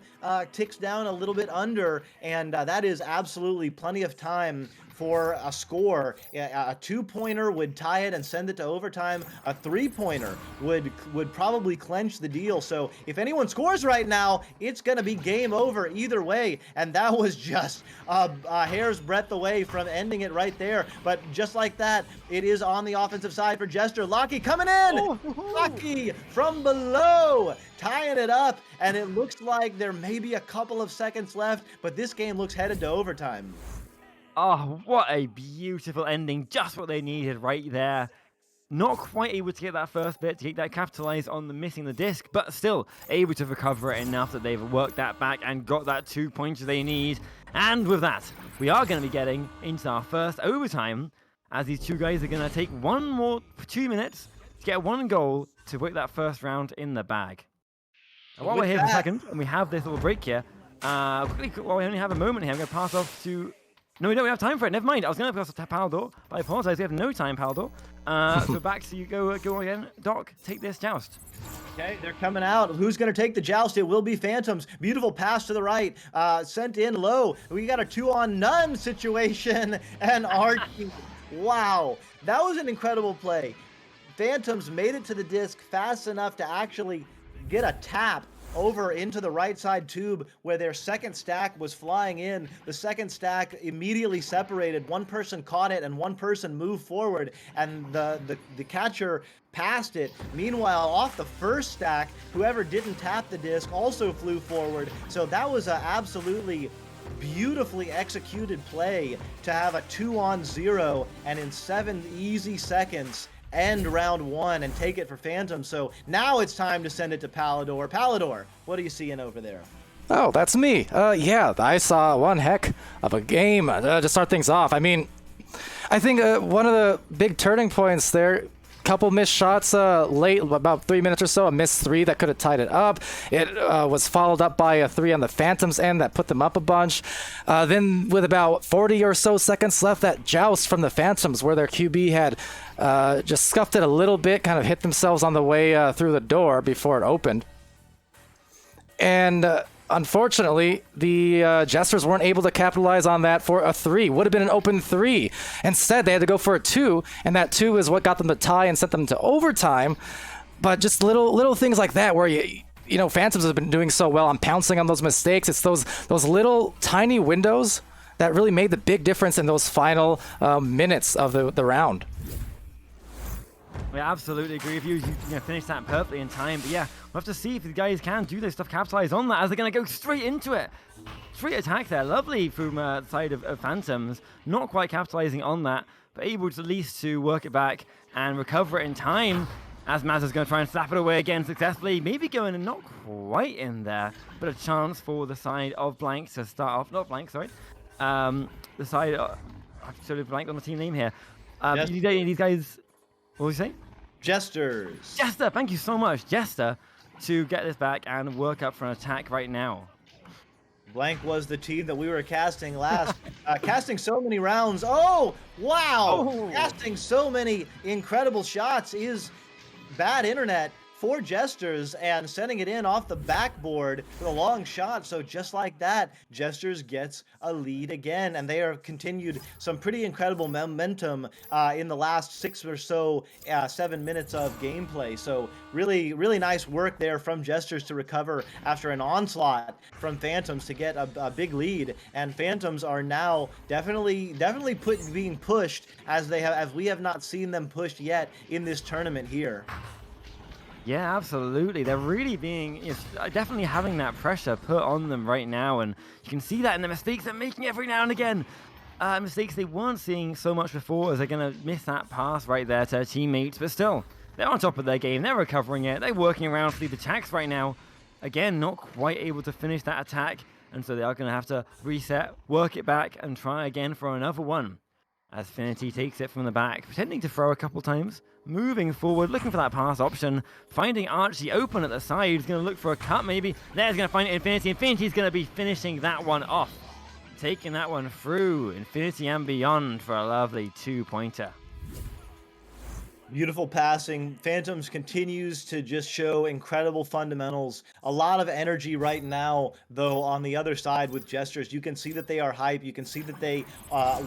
ticks down a little bit under, and that is absolutely plenty of time for a score. A 2-pointer would tie it and send it to overtime. A 3-pointer would probably clinch the deal. So if anyone scores right now, it's going to be game over either way. And that was just a hair's breadth away from ending it right there. But just like that, it is on the offensive side for Jester. Lockie coming in! Lockie from below, tying it up. And it looks like there may be a couple of seconds left, but this game looks headed to overtime. Oh, what a beautiful ending. Just what they needed right there. Not quite able to get that first bit, to get that capitalize on the missing the disc, but still able to recover it enough that they've worked that back and got that 2 points they need. And with that, we are going to be getting into our first overtime, as these two guys are going to take one more 2 minutes to get one goal to put that first round in the bag. And while we're here for a second, and we have this little break here, quickly, while we only have a moment here, I'm going to pass off to... No, we don't have time for it. Never mind. I was going to pass off to Palador, but I apologize. We have no time, Palador. So back to you. Go again. Doc, take this joust. Okay, they're coming out. Who's going to take the joust? It will be Phantoms. Beautiful pass to the right. Sent in low. We got a 2-on-none situation. And Archie. Wow. That was an incredible play. Phantoms made it to the disc fast enough to actually get a tap over into the right side tube where their second stack was flying in. The second stack immediately separated. One person caught it and one person moved forward, and the catcher passed it. Meanwhile, off the first stack, whoever didn't tap the disc also flew forward. So that was an absolutely beautifully executed play to have a 2-on-0 and in 7 easy seconds end round 1 and take it for Phantom. So now it's time to send it to Palador. Palador, what are you seeing over there? Oh, that's me. Yeah, I saw one heck of a game to start things off. I mean, I think one of the big turning points there, couple missed shots late, about 3 minutes or so, a missed 3 that could have tied it up. It was followed up by a 3 on the Phantoms end that put them up a bunch. Then with about 40 or so seconds left, that joust from the Phantoms where their QB had just scuffed it a little bit, kind of hit themselves on the way through the door before it opened. And unfortunately, the Jesters weren't able to capitalize on that for a 3. Would have been an open 3. Instead, they had to go for a 2, and that 2 is what got them to tie and sent them to overtime. But just little things like that where you know, Phantoms have been doing so well on pouncing on those mistakes. It's those little tiny windows that really made the big difference in those final minutes of the round. I absolutely agree with you. You finished that perfectly in time. But yeah, we'll have to see if the guys can do this stuff, capitalize on that, as they're going to go straight into it. Straight attack there. Lovely from the side of Phantoms. Not quite capitalizing on that, but able to at least to work it back and recover it in time. As Maz is going to try and slap it away again successfully. Maybe going and not quite in there, but a chance for the side of Blank to start off. Not Blank, sorry. The side... I've sort of blanked on the team name here. These guys... What was he saying? Jesters. Jester, thank you so much, Jester, to get this back and work up for an attack right now. Blank was the team that we were casting last. Casting so many rounds. Oh, wow. Oh. Casting so many incredible shots is bad internet for Jesters and sending it in off the backboard with a long shot. So just like that, Jesters gets a lead again, and they are continued some pretty incredible momentum in the last 6 or so 7 minutes of gameplay. So really, really nice work there from Jesters to recover after an onslaught from Phantoms to get a big lead. And Phantoms are now definitely being pushed as we have not seen them pushed yet in this tournament here. Yeah, absolutely. They're really being, definitely having that pressure put on them right now, and you can see that in the mistakes they're making every now and again. Mistakes they weren't seeing so much before, as they're going to miss that pass right there to their teammates, but still, they're on top of their game. They're recovering it. They're working around for the attacks right now. Again, not quite able to finish that attack, and so they are going to have to reset, work it back, and try again for another one. As Finity takes it from the back, pretending to throw a couple times, moving forward, looking for that pass option, finding Archie open at the side. He's going to look for a cut maybe. There's going to find Infinity. Infinity's going to be finishing that one off. Taking that one through Infinity and beyond for a lovely 2-pointer. Beautiful passing. Phantoms continues to just show incredible fundamentals. A lot of energy right now, though, on the other side with Jesters. You can see that they are hype. You can see that they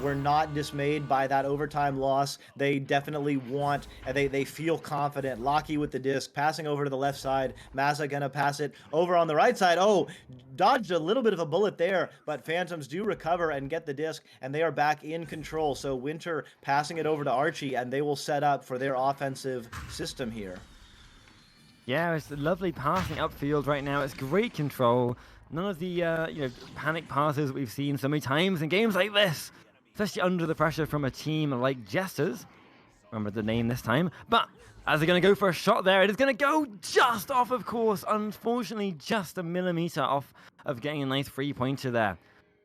were not dismayed by that overtime loss. They definitely want, they feel confident. Locky with the disc, passing over to the left side. Mazza gonna pass it over on the right side. Oh, dodged a little bit of a bullet there, but Phantoms do recover and get the disc, and they are back in control. So Winter passing it over to Archie, and they will set up for their offensive system here. Yeah, it's lovely passing upfield right now. It's great control. None of the panic passes we've seen so many times in games like this, especially under the pressure from a team like Jesters. Remember the name this time. But as they're going to go for a shot there, it is going to go just off, of course. Unfortunately, just a millimeter off of getting a nice three-pointer there.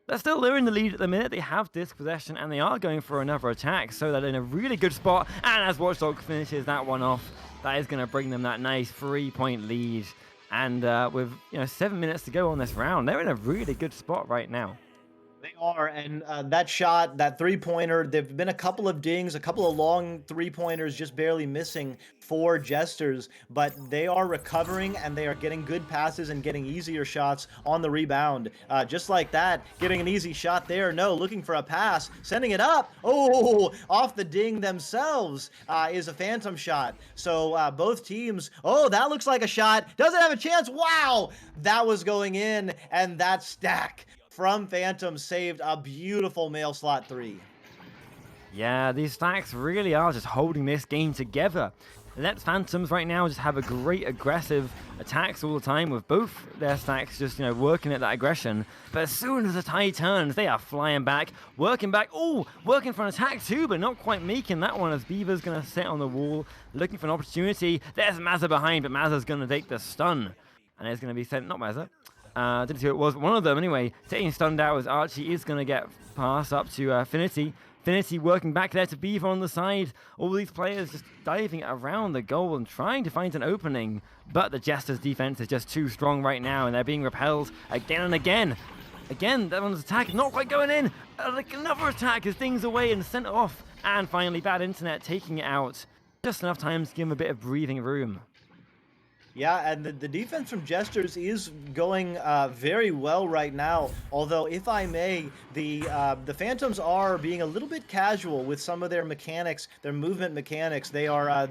They're still in the lead at the minute. They have disc possession, and they are going for another attack, so they're in a really good spot. And as Watchdog finishes that one off, that is going to bring them that nice 3-point lead. And with 7 minutes to go on this round, they're in a really good spot right now. They are, and that shot, that three-pointer, there've been a couple of dings, a couple of long three-pointers just barely missing for Jesters, but they are recovering, and they are getting good passes and getting easier shots on the rebound. Just like that, getting an easy shot there. No, looking for a pass, sending it up. Oh, off the ding themselves is a phantom shot. So both teams, oh, that looks like a shot. Doesn't have a chance. Wow, that was going in, and that stack from Phantom saved a beautiful mail slot three. Yeah, these stacks really are just holding this game together. Let's Phantoms right now just have a great aggressive attacks all the time with both their stacks just, working at that aggression. But as soon as the tide turns, they are flying back, working back. Oh, working for an attack too, but not quite making that one as Beaver's going to sit on the wall, looking for an opportunity. There's Mazza behind, but Mazza's going to take the stun. And it's going to be sent, not Mazza. Didn't see who it was, but one of them anyway, taking stunned out as Archie is going to get passed up to Finity. Finity working back there to Beaver on the side. All these players just diving around the goal and trying to find an opening, but the Jesters' defense is just too strong right now, and they're being repelled again and again. Again, that one's attack not quite going in. Another attack is things away and sent off. And finally, bad internet taking it out. Just enough time to give him a bit of breathing room. Yeah, and the defense from Jesters is going very well right now. Although, if I may, the Phantoms are being a little bit casual with some of their mechanics, their movement mechanics. They are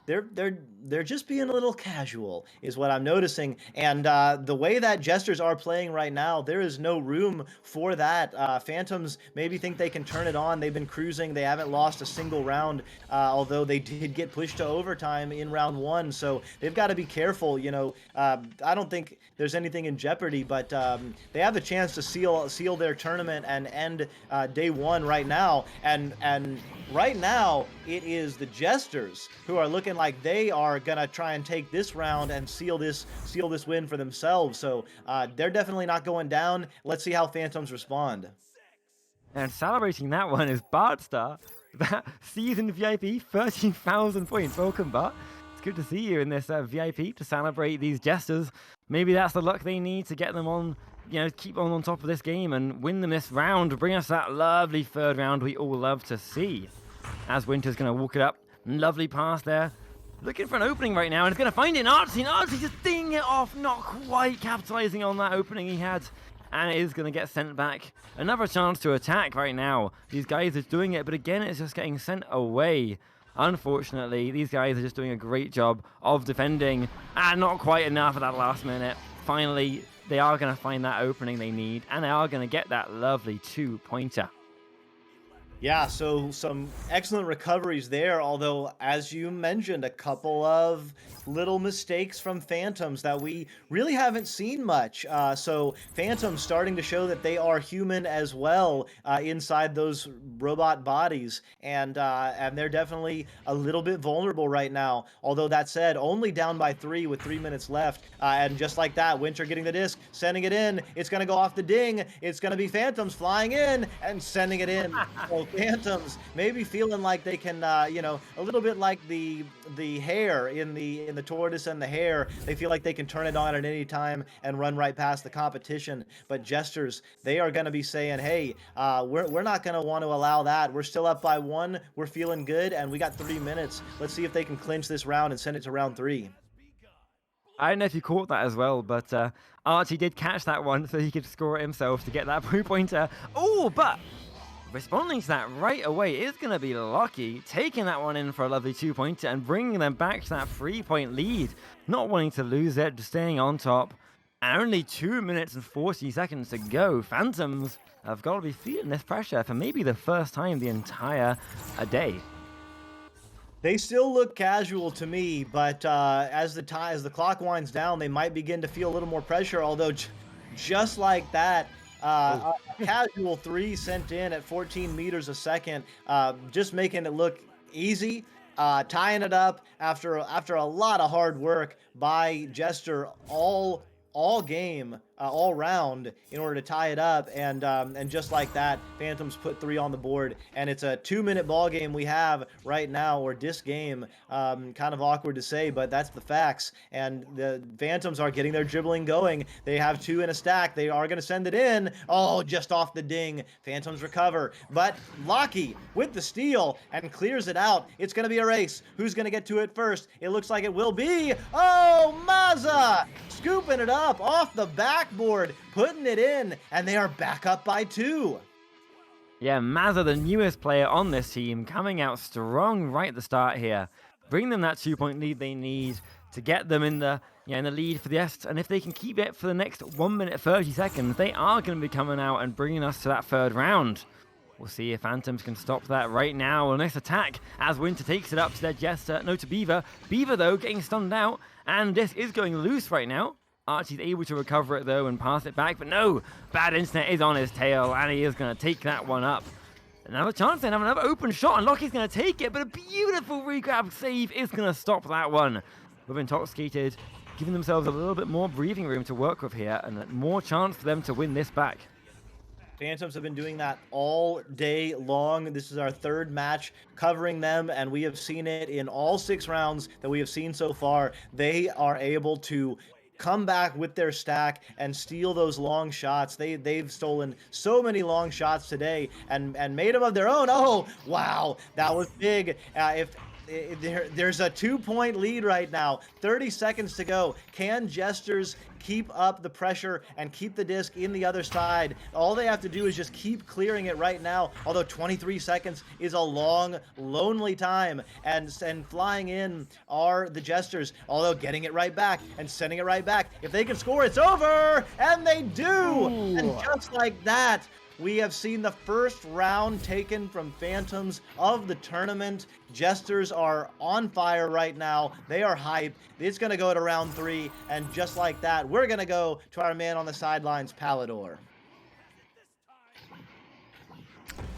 they're just being a little casual, is what I'm noticing. And the way that Jesters are playing right now, there is no room for that. Phantoms maybe think they can turn it on. They've been cruising. They haven't lost a single round, although they did get pushed to overtime in round one. So they've got to be careful. I don't think there's anything in jeopardy, but they have a chance to seal their tournament and end day one right now. And right now, it is the Jesters who are looking like they are gonna try and take this round and seal this win for themselves. So they're definitely not going down. Let's see how Phantoms respond. And celebrating that one is Bartstar. That season VIP, 13,000 points. Welcome, Bart. It's good to see you in this VIP to celebrate these Jesters. Maybe that's the luck they need to get them on, keep on top of this game and win them this round, bring us that lovely third round we all love to see. As Winter's going to walk it up. Lovely pass there. Looking for an opening right now, and it's going to find it in Archie. And Archie just dinging it off, not quite capitalizing on that opening he had. And it is going to get sent back. Another chance to attack right now. These guys are doing it, but again, it's just getting sent away. Unfortunately, these guys are just doing a great job of defending. And not quite enough at that last minute. Finally, they are going to find that opening they need, and they are going to get that lovely two-pointer. Yeah, so some excellent recoveries there, although, as you mentioned, a couple of little mistakes from Phantoms that we really haven't seen much. So Phantoms starting to show that they are human as well inside those robot bodies, and they're definitely a little bit vulnerable right now. Although that said, only down by 3 with 3 minutes left, and just like that, Winter getting the disc, sending it in. It's going to go off the ding. It's going to be Phantoms flying in and sending it in. So Phantoms maybe feeling like they can, a little bit like the hare in the tortoise and the hare. They feel like they can turn it on at any time and run right past the competition. But Jesters, they are going to be saying, hey, we're not going to want to allow that. We're still up by 1. We're feeling good, and we got 3 minutes. Let's see if they can clinch this round and send it to round 3. I don't know if you caught that as well, but Archie did catch that one so he could score it himself to get that 3-pointer. Oh, but responding to that right away is going to be Lucky, taking that one in for a lovely 2-pointer and bringing them back to that 3-point lead. Not wanting to lose it, just staying on top. And only 2 minutes and 40 seconds to go. Phantoms have got to be feeling this pressure for maybe the first time the entire day. They still look casual to me, but as the clock winds down, they might begin to feel a little more pressure. Although, just like that, a casual 3 sent in at 14 meters a second, just making it look easy, tying it up after a lot of hard work by Jester all game, all round in order to tie it up, and just like that, Phantoms put 3 on the board, and it's a 2-minute ball game we have right now, or disc game. Kind of awkward to say, but that's the facts. And the Phantoms are getting their dribbling going. They have 2 in a stack. They are going to send it in. Oh, just off the ding. Phantoms recover, but Locky with the steal and clears it out. It's going to be a race. Who's going to get to it first? It looks like it will be Maza scooping it up off the backboard, putting it in, and they are back up by 2. Yeah, Maza, the newest player on this team, coming out strong right at the start here. Bring them that 2-point lead they need to get them in the lead for the Est. And if they can keep it for the next 1 minute 30 seconds, they are going to be coming out and bringing us to that 3rd round. We'll see if Phantoms can stop that right now. A nice attack as Winter takes it up to their Jester. No, to Beaver. Beaver, though, getting stunned out. And this is going loose right now. Archie's able to recover it, though, and pass it back. But no, Bad Internet is on his tail, and he is going to take that one up. Another chance then, have another open shot, and Lockie's going to take it. But a beautiful regrab save is going to stop that one. With Intoxicated, giving themselves a little bit more breathing room to work with here, and more chance for them to win this back. Phantoms have been doing that all day long. This is our 3rd match covering them, and we have seen it in all 6 rounds that we have seen so far. They are able to come back with their stack and steal those long shots. They've stolen so many long shots today and made them of their own. Oh, wow, that was big. There's a 2-point lead right now. 30 seconds to go. Can Jesters keep up the pressure and keep the disc in the other side? All they have to do is just keep clearing it right now. Although 23 seconds is a long, lonely time. And flying in are the Jesters. Although getting it right back and sending it right back. If they can score, it's over! And they do! Ooh. And just like that, we have seen the 1st round taken from Phantoms of the tournament. Jesters are on fire right now. They are hype. It's going to go to round 3. And just like that, we're going to go to our man on the sidelines, Palador.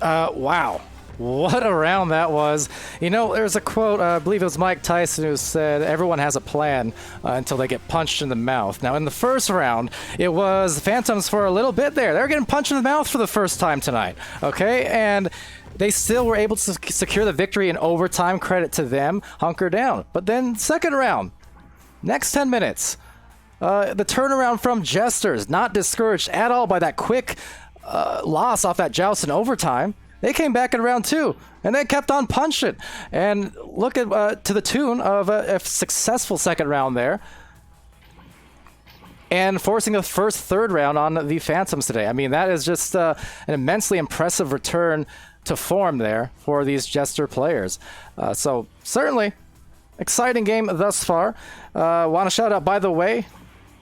Wow. What a round that was. There's a quote, I believe it was Mike Tyson, who said, everyone has a plan until they get punched in the mouth. Now, in the 1st round, it was Phantoms for a little bit there. They were getting punched in the mouth for the first time tonight, okay? And they still were able to secure the victory in overtime. Credit to them. Hunker down. But then 2nd round, next 10 minutes, the turnaround from Jesters, not discouraged at all by that quick loss off that joust in overtime. They came back in round 2, and they kept on punching. And look at to the tune of a successful 2nd round there, and forcing a 3rd round on the Phantoms today. I mean, that is just an immensely impressive return to form there for these Jester players. So certainly, exciting game thus far. Want to shout out, by the way,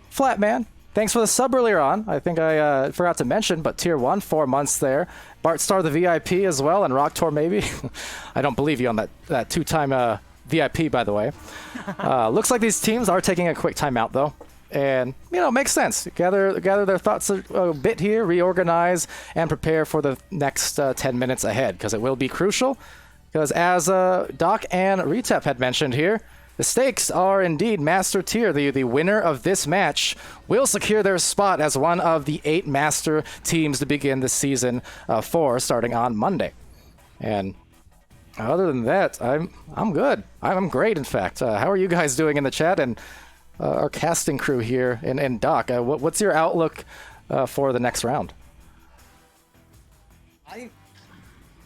Flatman. Thanks for the sub earlier on. I think I forgot to mention, but tier 1, 4 months there. Bart Star, the VIP as well, and Rock Tour maybe. I don't believe you on that 2-time VIP, by the way. Looks like these teams are taking a quick timeout, though. And, makes sense. Gather their thoughts a bit here, reorganize, and prepare for the next 10 minutes ahead, because it will be crucial. Because as Doc and Retep had mentioned here, the stakes are indeed Master Tier. The winner of this match will secure their spot as one of the 8 Master teams to begin the season 4 starting on Monday. And other than that, I'm good. I'm great, in fact. How are you guys doing in the chat and our casting crew here? And Doc, what's your outlook for the next round?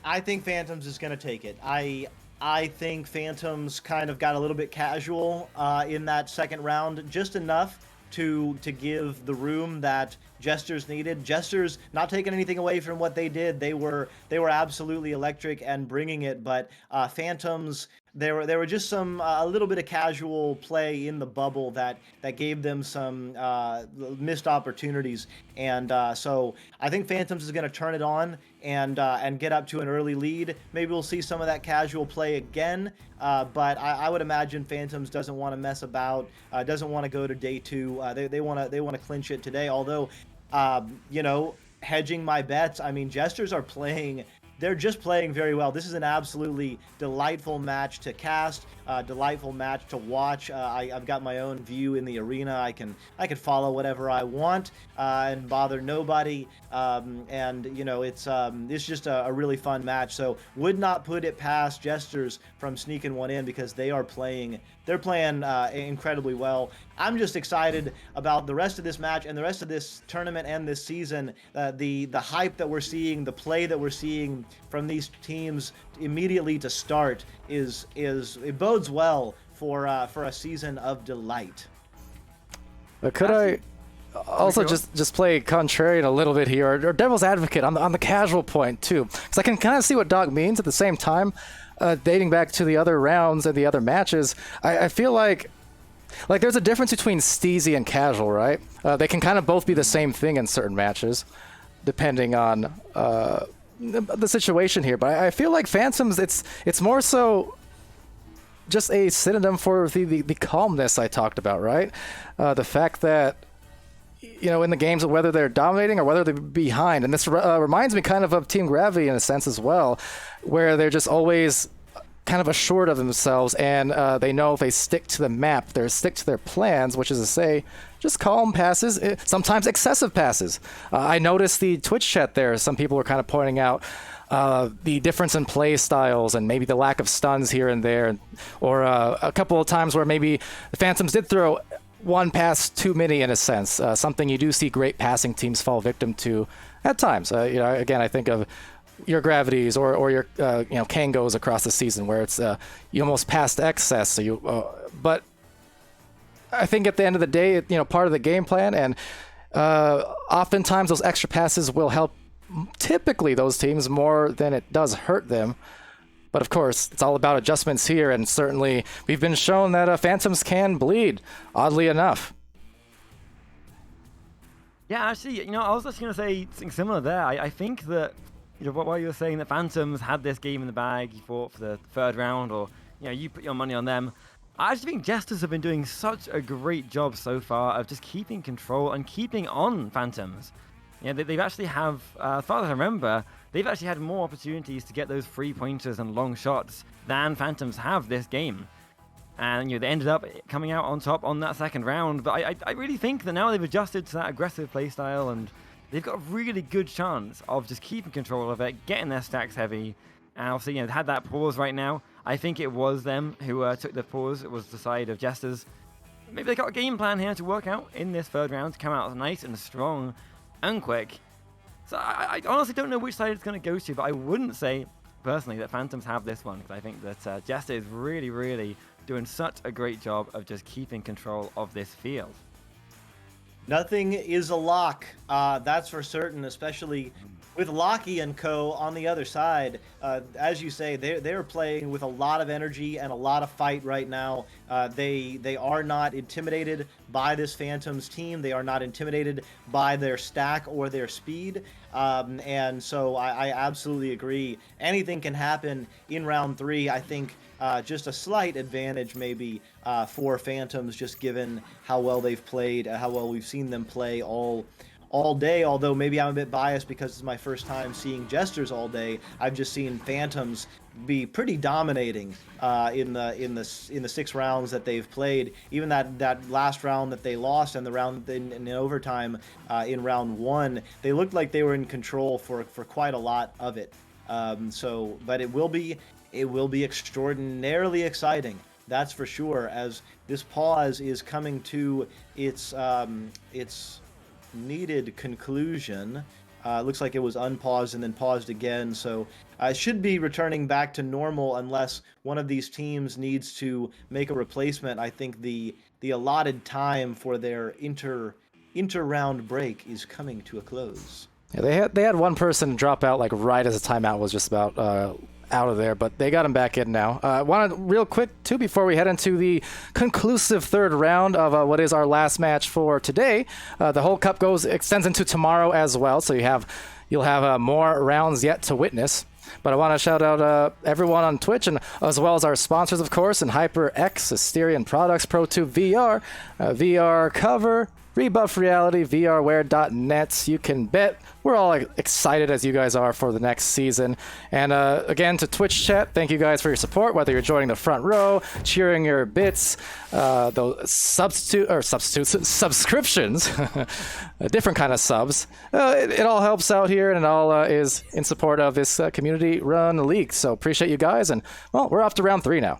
I think Phantoms is going to take it. I think Phantoms kind of got a little bit casual in that second round, just enough to give the room that Jesters needed. Jesters, not taking anything away from what they did, they were absolutely electric and bringing it. But Phantoms, there were just some a little bit of casual play in the bubble that gave them some missed opportunities. And so I think Phantoms is going to turn it on and get up to an early lead. Maybe we'll see some of that casual play again. But I would imagine Phantoms doesn't want to mess about, doesn't want to go to day two. They want to clinch it today. Although, hedging my bets, I mean, Jesters are playing. They're just playing very well. This is an absolutely delightful match to cast, delightful match to watch. I've got my own view in the arena. I can follow whatever I want and bother nobody. It's just a really fun match. So would not put it past Jesters from sneaking one in because they are playing. They're playing incredibly well. I'm just excited about the rest of this match and the rest of this tournament and this season. The hype that we're seeing, the play that we're seeing from these teams immediately to start it bodes well for a season of delight. Could I also just play contrarian a little bit here, or devil's advocate on the casual point too? Because I can kind of see what Doc means at the same time. Dating back to the other rounds and the other matches, I feel like there's a difference between steezy and casual, right? They can kind of both be the same thing in certain matches, depending on the situation here. But I feel like Phantoms, it's more so just a synonym for the calmness I talked about, right? The fact that, in the games of whether they're dominating or whether they're behind. And this reminds me kind of Team Gravity in a sense as well, where they're just always kind of assured of themselves, and they know if they stick to the map, they stick to their plans, which is to say, just calm passes, sometimes excessive passes. I noticed the Twitch chat there. Some people were kind of pointing out the difference in play styles and maybe the lack of stuns here and there, or a couple of times where maybe the Phantoms did throw one pass too many in a sense, something you do see great passing teams fall victim to at times. Again, I think of your Gravities or your Kangos across the season where it's you almost pass to excess. So but I think at the end of the day, part of the game plan, and oftentimes those extra passes will help typically those teams more than it does hurt them. But of course, it's all about adjustments here, and certainly we've been shown that Phantoms can bleed, oddly enough. Yeah, actually, I was just going to say something similar there. I think that, while you were saying that Phantoms had this game in the bag, you fought for the third round, or, you put your money on them, I actually think Jesters have been doing such a great job so far of just keeping control and keeping on Phantoms. They've actually have, as far as I remember, they've actually had more opportunities to get those 3-pointers and long shots than Phantoms have this game. And, they ended up coming out on top on that second round. But I really think that now they've adjusted to that aggressive playstyle, and they've got a really good chance of just keeping control of it, getting their stacks heavy. And obviously, they had that pause right now. I think it was them who took the pause. It was the side of Jesters. Maybe they got a game plan here to work out in this third round to come out nice and strong and quick. So I honestly don't know which side it's going to go to, but I wouldn't say, personally, that Phantoms have this one, because I think that Jester is really, really doing such a great job of just keeping control of this field. Nothing is a lock, that's for certain, especially with Locky and co. on the other side. As you say, they're playing with a lot of energy and a lot of fight right now. They are not intimidated by this Phantoms team. They are not intimidated by their stack or their speed. And so I absolutely agree. Anything can happen in round 3. I think just a slight advantage maybe for Phantoms, just given how well they've played, how well we've seen them play all day. Although maybe I'm a bit biased because it's my first time seeing Jesters all day. I've just seen Phantoms be pretty dominating in the 6 rounds that they've played. Even that last round that they lost and the round in overtime in round 1, they looked like they were in control for quite a lot of it. But it will be extraordinarily exciting. That's for sure, as this pause is coming to its needed conclusion. Looks like it was unpaused and then paused again, so it should be returning back to normal unless one of these teams needs to make a replacement. I think the allotted time for their inter-round break is coming to a close. Yeah, they had one person drop out like right as the timeout was just about out of there, but they got him back in now. Wanted real quick too before we head into the conclusive third round of what is our last match for today. The whole cup extends into tomorrow as well, so you'll have more rounds yet to witness. But I want to shout out everyone on Twitch, and as well as our sponsors, of course, and HyperX, Asterion Products, Pro2 VR, VR Cover, Rebuff Reality, VRware.net. You can bet we're all excited as you guys are for the next season. And again, to Twitch chat, thank you guys for your support, whether you're joining the front row, cheering your bits, those subscriptions, a different kind of subs. It all helps out here, and it all is in support of this community-run league. So appreciate you guys, and well, we're off to round 3 now.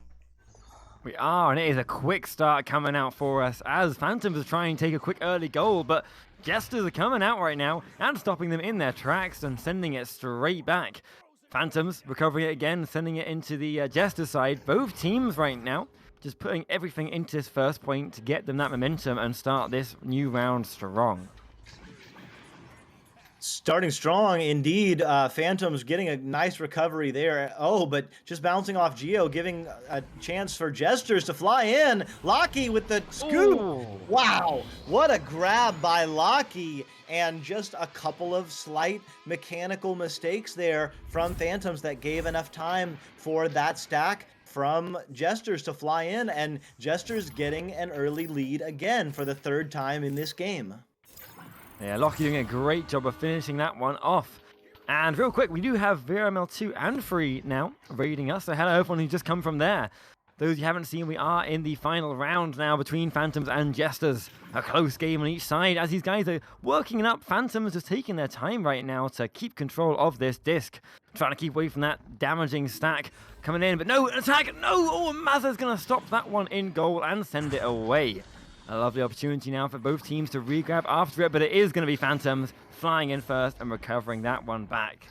We are, and it is a quick start coming out for us as Phantoms are trying to take a quick early goal, but Jesters are coming out right now and stopping them in their tracks and sending it straight back. Phantoms recovering it again, sending it into the Jester side. Both teams right now just putting everything into this first point to get them that momentum and start this new round strong. Starting strong, indeed. Phantoms getting a nice recovery there. Oh, but just bouncing off Geo, giving a chance for Jesters to fly in. Lockie with the scoop. Ooh. Wow, what a grab by Lockie. And just a couple of slight mechanical mistakes there from Phantoms that gave enough time for that stack from Jesters to fly in. And Jesters getting an early lead again for the 3rd time in this game. Yeah, Lockie doing a great job of finishing that one off. And real quick, we do have VRML 2 and 3 now raiding us. So hello everyone who's just come from there. Those you haven't seen, we are in the final round now between Phantoms and Jesters. A close game on each side as these guys are working it up. Phantoms just taking their time right now to keep control of this disc. Trying to keep away from that damaging stack coming in. But no, an attack! No! Oh, Mazza's going to stop that one in goal and send it away. A lovely opportunity now for both teams to re-grab after it, but it is going to be Phantoms flying in first and recovering that one back.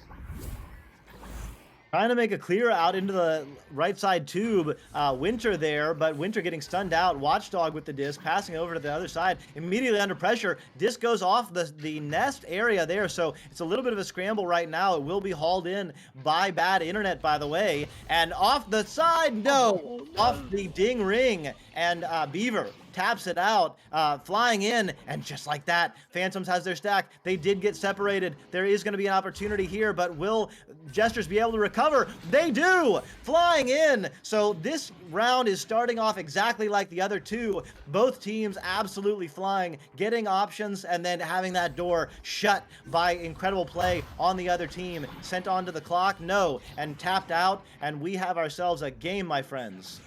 Trying to make a clear out into the right side tube. Winter there, but Winter getting stunned out. Watchdog with the disc, passing over to the other side. Immediately under pressure. Disc goes off the nest area there, so it's a little bit of a scramble right now. It will be hauled in by bad internet, by the way. And off the side, no! Off the ding ring. And Beaver taps it out, flying in, and just like that, Phantoms has their stack. They did get separated. There is going to be an opportunity here, but will Jesters be able to recover? They do! Flying in! So this round is starting off exactly like the other two. Both teams absolutely flying, getting options, and then having that door shut by incredible play on the other team. Sent onto the clock? No. And tapped out, and we have ourselves a game, my friends.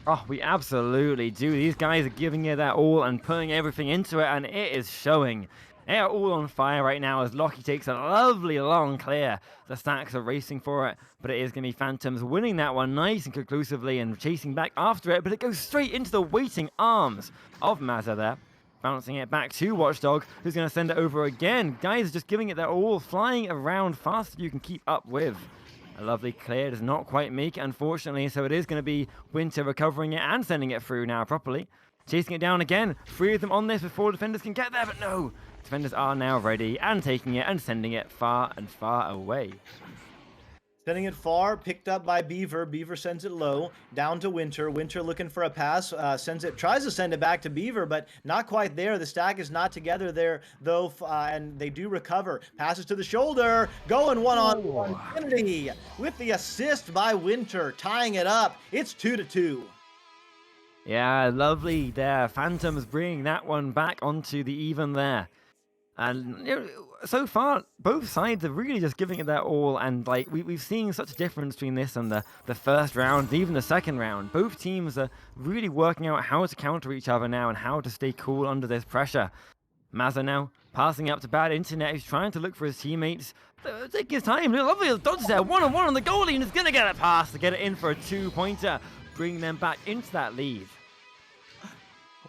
Oh, we absolutely do. These guys are giving it their all and putting everything into it, and it is showing. They are all on fire right now as Lockie takes a lovely long clear. The stacks are racing for it, but it is going to be Phantoms winning that one nice and conclusively and chasing back after it, but it goes straight into the waiting arms of Mazza there. Bouncing it back to Watchdog, who's going to send it over again. Guys are just giving it their all, flying around faster than you can keep up with. A lovely clear does not quite make it, unfortunately, so it is going to be Winter recovering it and sending it through now properly. Chasing it down again. 3 of them on this before defenders can get there, but no. Defenders are now ready and taking it and sending it far and far away. Sending it far, picked up by Beaver. Beaver sends it low, down to Winter. Winter looking for a pass, tries to send it back to Beaver, but not quite there. The stack is not together there, though, and they do recover. Passes to the shoulder, going one-on-one. Infinity with the assist by Winter, tying it up. It's 2-2. Yeah, lovely there. Phantoms bringing that one back onto the even there. And you know, so far, both sides are really just giving it their all, and like we've seen such a difference between this and the first round, even the second round. Both teams are really working out how to counter each other now and how to stay cool under this pressure. Mazza now passing up to bad internet. He's trying to look for his teammates. Taking his time. Lovely dodge there. One-on-one on the goalie, and he's going to get it past to get it in for a 2-pointer, bring them back into that lead.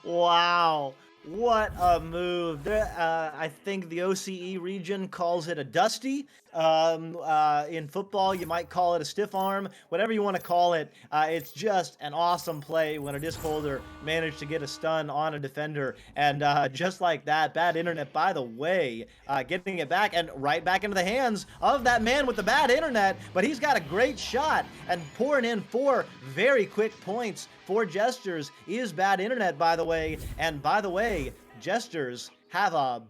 Wow. What a move. I think the OCE region calls it a dusty. In football, you might call it a stiff arm. Whatever you want to call it, it's just an awesome play when a disc holder managed to get a stun on a defender. And just like that, bad internet, by the way, getting it back and right back into the hands of that man with the bad internet. But he's got a great shot and pouring in 4 very quick points for Jesters is bad internet, by the way. And by the way, Jesters have a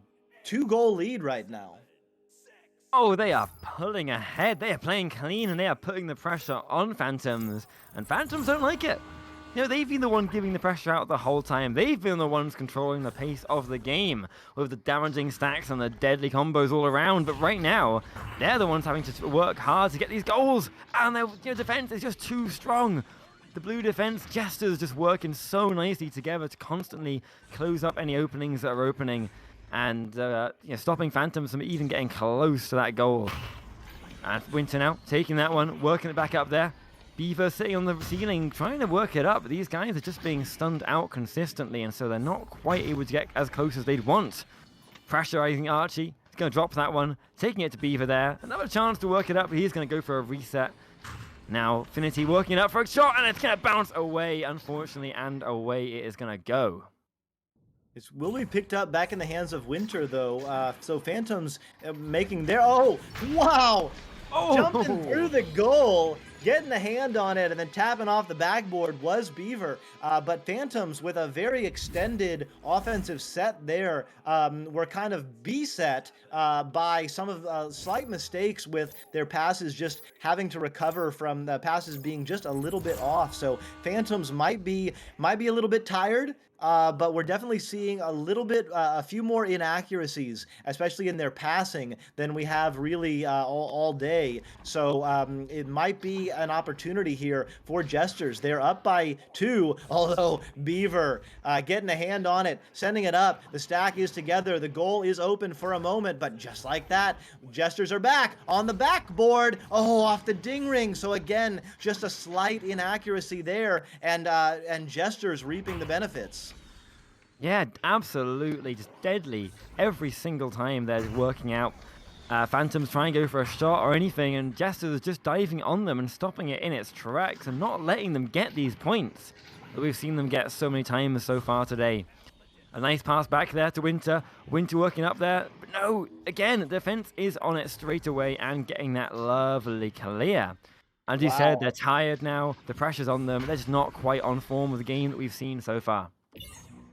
2-goal lead right now. Oh, they are pulling ahead. They are playing clean, and they are putting the pressure on Phantoms. And Phantoms don't like it. You know, they've been the one giving the pressure out the whole time. They've been the ones controlling the pace of the game with the damaging stacks and the deadly combos all around. But right now, they're the ones having to work hard to get these goals. And their defense is just too strong. The blue defense, Jesters just working so nicely together to constantly close up any openings that are opening and stopping Phantoms from even getting close to that goal. And Winter now taking that one, working it back up there. Beaver sitting on the ceiling, trying to work it up, but these guys are just being stunned out consistently, and so they're not quite able to get as close as they'd want. Pressurizing Archie, he's going to drop that one, taking it to Beaver there. Another chance to work it up, but he's going to go for a reset. Now, Finity working it up for a shot, and it's going to bounce away, unfortunately, and away it is going to go. It will be picked up back in the hands of Winter, though. So Phantoms making their... Oh, wow! Oh! Jumping through the goal, getting the hand on it, and then tapping off the backboard was Beaver. But Phantoms, with a very extended offensive set there, were kind of beset by some of slight mistakes with their passes just having to recover from the passes being just a little bit off. So Phantoms might be a little bit tired. But we're definitely seeing a few more inaccuracies, especially in their passing, than we have really all day. So it might be an opportunity here for Jesters. They're up by 2, although Beaver getting a hand on it, sending it up. The stack is together. The goal is open for a moment, but just like that, Jesters are back on the backboard. Oh, off the ding ring. So again, just a slight inaccuracy there, and Jesters reaping the benefits. Yeah, absolutely, just deadly every single time they're working out. Phantoms try and go for a shot or anything, and Jesters is just diving on them and stopping it in its tracks and not letting them get these points that we've seen them get so many times so far today. A nice pass back there to Winter. Winter working up there, but no, again, the defense is on it straight away and getting that lovely clear. As you said, they're tired now, the pressure's on them, they're just not quite on form with the game that we've seen so far.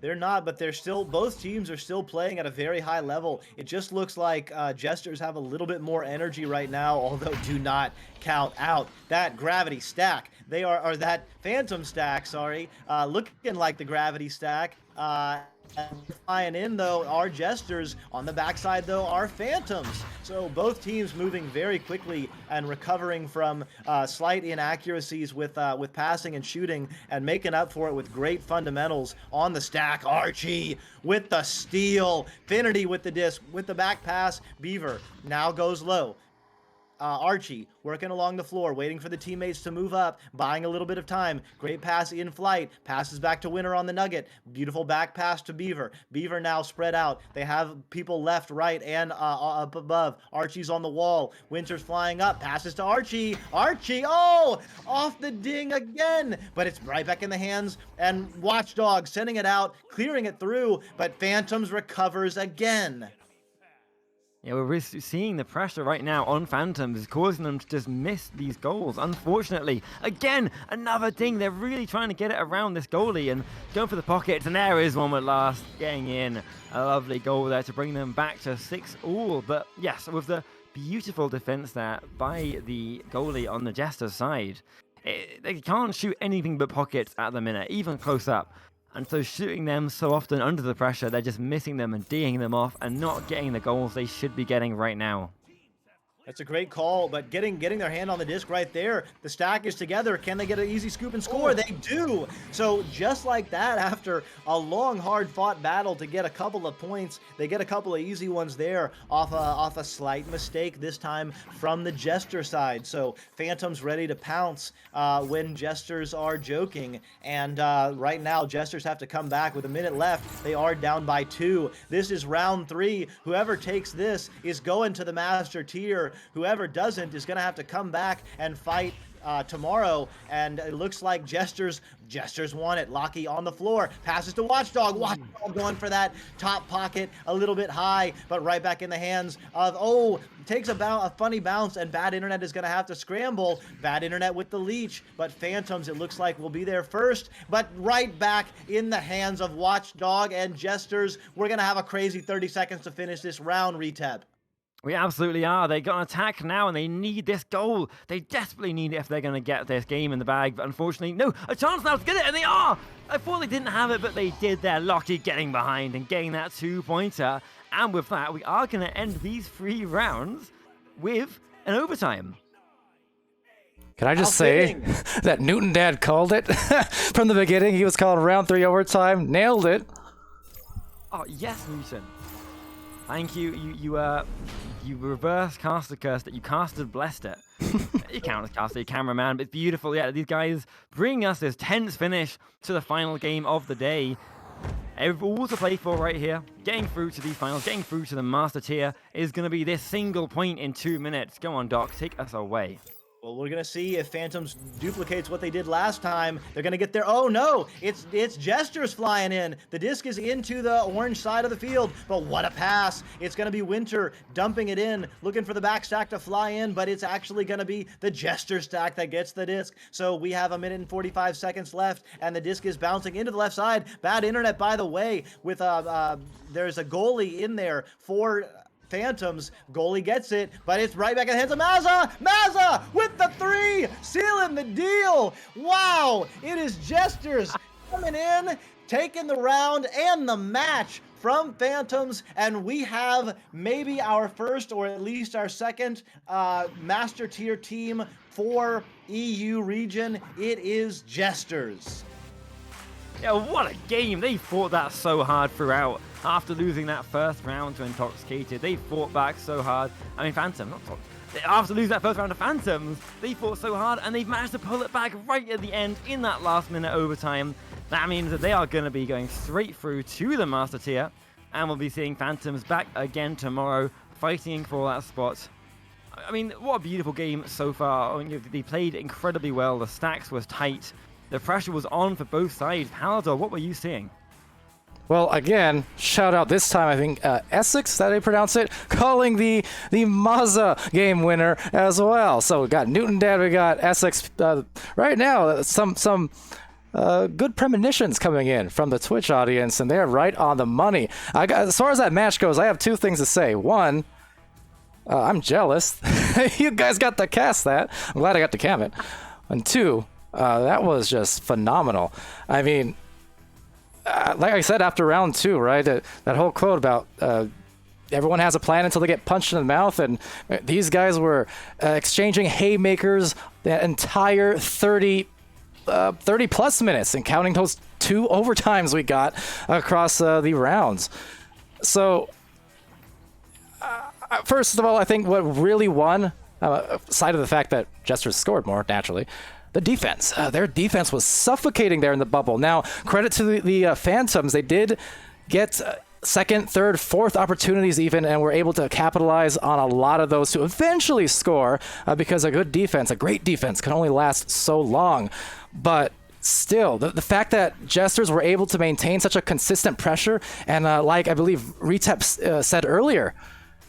They're not, but they're still, both teams are still playing at a very high level. It just looks like Jesters have a little bit more energy right now, although do not count out that gravity stack. They are, or that phantom stack, sorry, looking like the gravity stack. Flying in, though, are Jesters. On the backside, though, are Phantoms. So both teams moving very quickly and recovering from slight inaccuracies with passing and shooting and making up for it with great fundamentals on the stack. Archie with the steal. Finity with the disc, with the back pass. Beaver now goes low. Archie working along the floor, waiting for the teammates to move up, buying a little bit of time. Great pass in flight. Passes back to Winter on the nugget. Beautiful back pass to Beaver. Beaver now spread out. They have people left, right, and up above. Archie's on the wall. Winter's flying up. Passes to Archie. Archie, oh! Off the ding again. But it's right back in the hands. And Watchdog sending it out, clearing it through. But Phantoms recovers again. Yeah, we're seeing the pressure right now on Phantoms is causing them to just miss these goals. Unfortunately, again, another thing. They're really trying to get it around this goalie and going for the pockets. And there is one at last, getting in. A lovely goal there to bring them back to 6-all. But yes, with the beautiful defense there by the goalie on the Jester side, they can't shoot anything but pockets at the minute, even close up. And so shooting them so often under the pressure, they're just missing them and D'ing them off and not getting the goals they should be getting right now. That's a great call, but getting their hand on the disc right there, the stack is together. Can they get an easy scoop and score? They do. So just like that, after a long, hard-fought battle to get a couple of points, they get a couple of easy ones there off a slight mistake, this time from the Jester side. So Phantoms ready to pounce when Jesters are joking. And right now, Jesters have to come back with a minute left. They are down by 2. This is round 3. Whoever takes this is going to the Master Tier. Whoever doesn't is going to have to come back and fight tomorrow, and it looks like Jesters won it. Lockie on the floor, passes to Watchdog. Watchdog going for that top pocket a little bit high, but right back in the hands of, takes a funny bounce, and Bad Internet is going to have to scramble. Bad Internet with the leech, but Phantoms, it looks like, will be there first, but right back in the hands of Watchdog and Jesters. We're going to have a crazy 30 seconds to finish this round, Retep. We absolutely are. They got an attack now, and they need this goal. They desperately need it if they're going to get this game in the bag. But unfortunately, no, a chance now to get it, and they are. I thought they didn't have it, but they did there. Lockie getting behind and getting that 2-pointer. And with that, we are going to end these 3 rounds with an overtime. Can I just say that Newton Dad called it from the beginning? He was calling round 3 overtime. Nailed it. Oh, yes, Newton. Thank you. You reverse cast the curse that you casted, blessed it. You counter cast your cameraman, but it's beautiful. Yeah, these guys bring us this tense finish to the final game of the day. All to play for right here. Getting through to these finals, getting through to the Master Tier is going to be this single point in 2 minutes. Go on, Doc, take us away. Well, we're going to see if Phantoms duplicates what they did last time. They're going to get there. Oh, no, it's Jesters flying in. The disc is into the orange side of the field, but what a pass. It's going to be Winter dumping it in, looking for the back stack to fly in, but it's actually going to be the Jester stack that gets the disc. So we have 1 minute and 45 seconds left, and the disc is bouncing into the left side. Bad Internet, by the way, with there's a goalie in there for Phantoms. Goalie gets it, but it's right back in the hands of Mazza. Mazza with the 3, sealing the deal. Wow, it is Jesters coming in, taking the round and the match from Phantoms, and we have maybe our first or at least our second Master Tier team for EU region. It is Jesters. Yeah, what a game. They fought that so hard throughout. After losing that first round to Intoxicated, they fought back so hard. I mean, Phantom, not Tox. After losing that first round to Phantoms, they fought so hard, and they've managed to pull it back right at the end in that last minute overtime. That means that they are going to be going straight through to the Master Tier, and we'll be seeing Phantoms back again tomorrow, fighting for that spot. I mean, what a beautiful game so far. I mean, they played incredibly well. The stacks was tight. The pressure was on for both sides. Palador, what were you seeing? Well, again, shout out this time, I think, Essex, that I pronounce it, calling the Mazza game winner as well. So we got Newton Dad, we got Essex. Right now, some good premonitions coming in from the Twitch audience, and they're right on the money. As far as that match goes, I have 2 things to say. One, I'm jealous. You guys got to cast that. I'm glad I got to cam it. And 2, that was just phenomenal. I mean, like I said after round 2, right? That whole quote about everyone has a plan until they get punched in the mouth, and these guys were exchanging haymakers the entire 30 plus minutes, and counting those 2 overtimes we got across the rounds. So first of all, I think what really won, aside of the fact that Jesters scored more, naturally, the defense. Their defense was suffocating there in the bubble. Now, credit to the Phantoms. They did get second, third, fourth opportunities even, and were able to capitalize on a lot of those to eventually score because a good defense, a great defense, can only last so long. But still, the fact that Jesters were able to maintain such a consistent pressure, and like I believe Retep said earlier,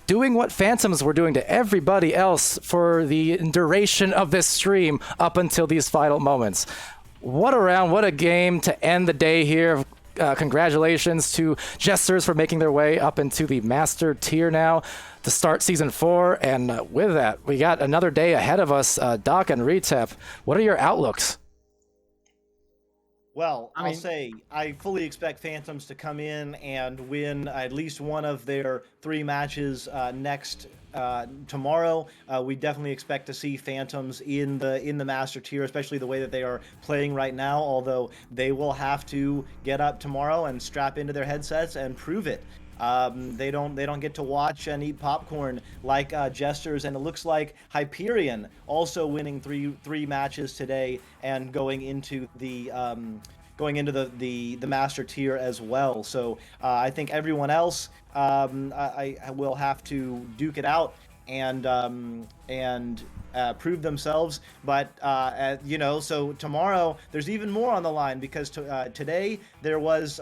doing what Phantoms were doing to everybody else for the duration of this stream up until these final moments. What a round, what a game to end the day here. Congratulations to Jesters for making their way up into the Master Tier now to start Season 4. And with that, we got another day ahead of us. Doc and Retep, what are your outlooks? Well, I I'll mean- say I fully expect Phantoms to come in and win at least one of their 3 matches next tomorrow. We definitely expect to see Phantoms in the Master Tier, especially the way that they are playing right now. Although they will have to get up tomorrow and strap into their headsets and prove it. They don't get to watch and eat popcorn like Jesters, and it looks like Hyperion also winning three matches today and going into the Master Tier as well. So I think everyone else I will have to duke it out and prove themselves. But so tomorrow there's even more on the line, because today there was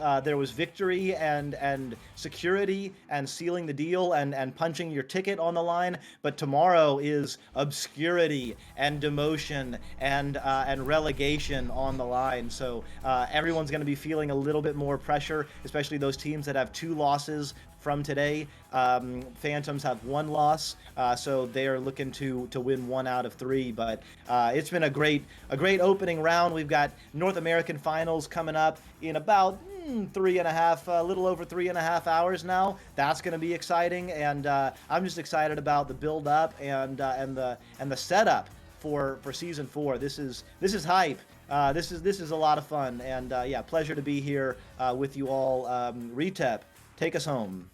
victory and security and sealing the deal and punching your ticket on the line. But tomorrow is obscurity and demotion and relegation on the line. So everyone's going to be feeling a little bit more pressure, especially those teams that have 2 losses from today. Phantoms have 1 loss, so they are looking to win 1 out of 3. But it's been a great opening round. We've got North American finals coming up in about 3.5, a little over 3.5 hours now. That's going to be exciting, and I'm just excited about the build up and the setup for season 4. This is hype. This is a lot of fun, and yeah, pleasure to be here with you all. Retep, take us home.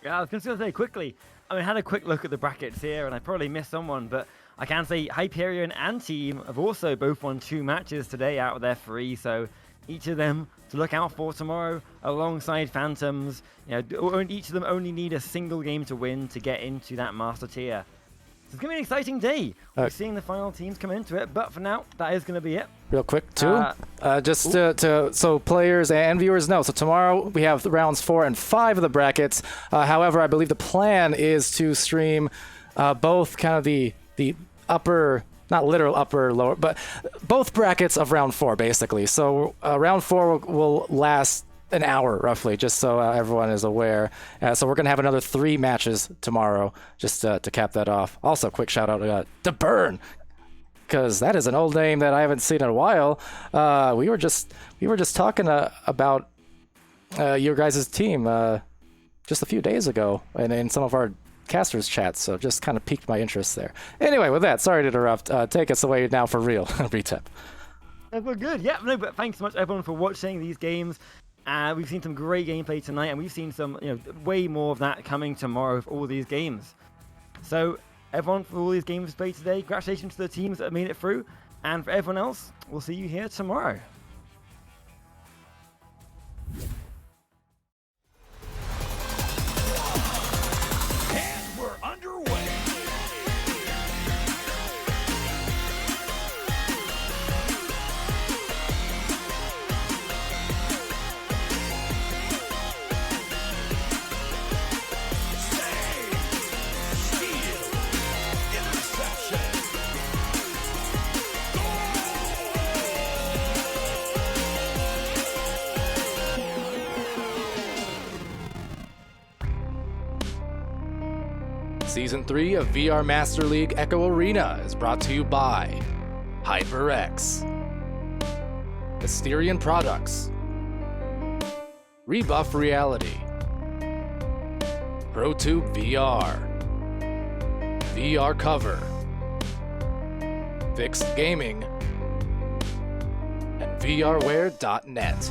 Yeah, I was just going to say quickly, I had a quick look at the brackets here, and I probably missed someone, but I can say Hyperion and Team have also both won 2 matches today out of their 3, so each of them to look out for tomorrow alongside Phantoms. Each of them only need a single game to win to get into that Master Tier. So it's going to be an exciting day. We're seeing the final teams come into it, but for now, that is going to be it. Real quick, too, just so players and viewers know. So tomorrow we have rounds 4 and 5 of the brackets. However, I believe the plan is to stream both kind of the upper, not literal upper, lower, but both brackets of round 4, basically. So round 4 will last an hour, roughly, just so everyone is aware. So we're going to have another 3 matches tomorrow, just to cap that off. Also, quick shout out to Burn, because that is an old name that I haven't seen in a while. We were just talking about your guys' team just a few days ago, and in some of our casters chats, so just kind of piqued my interest there. Anyway, with that, sorry to interrupt. Take us away now for real, Retep. We're good. Yeah, no, but thanks so much everyone for watching these games. We've seen some great gameplay tonight, and we've seen some, way more of that coming tomorrow for all these games. So, everyone, for all these games played today, congratulations to the teams that have made it through, and for everyone else, we'll see you here tomorrow. And we're underway. Season 3 of VR Master League Echo Arena is brought to you by HyperX, Asterion Products, Rebuff Reality, ProTube VR, VR Cover, Fixed Gaming, and VRware.net.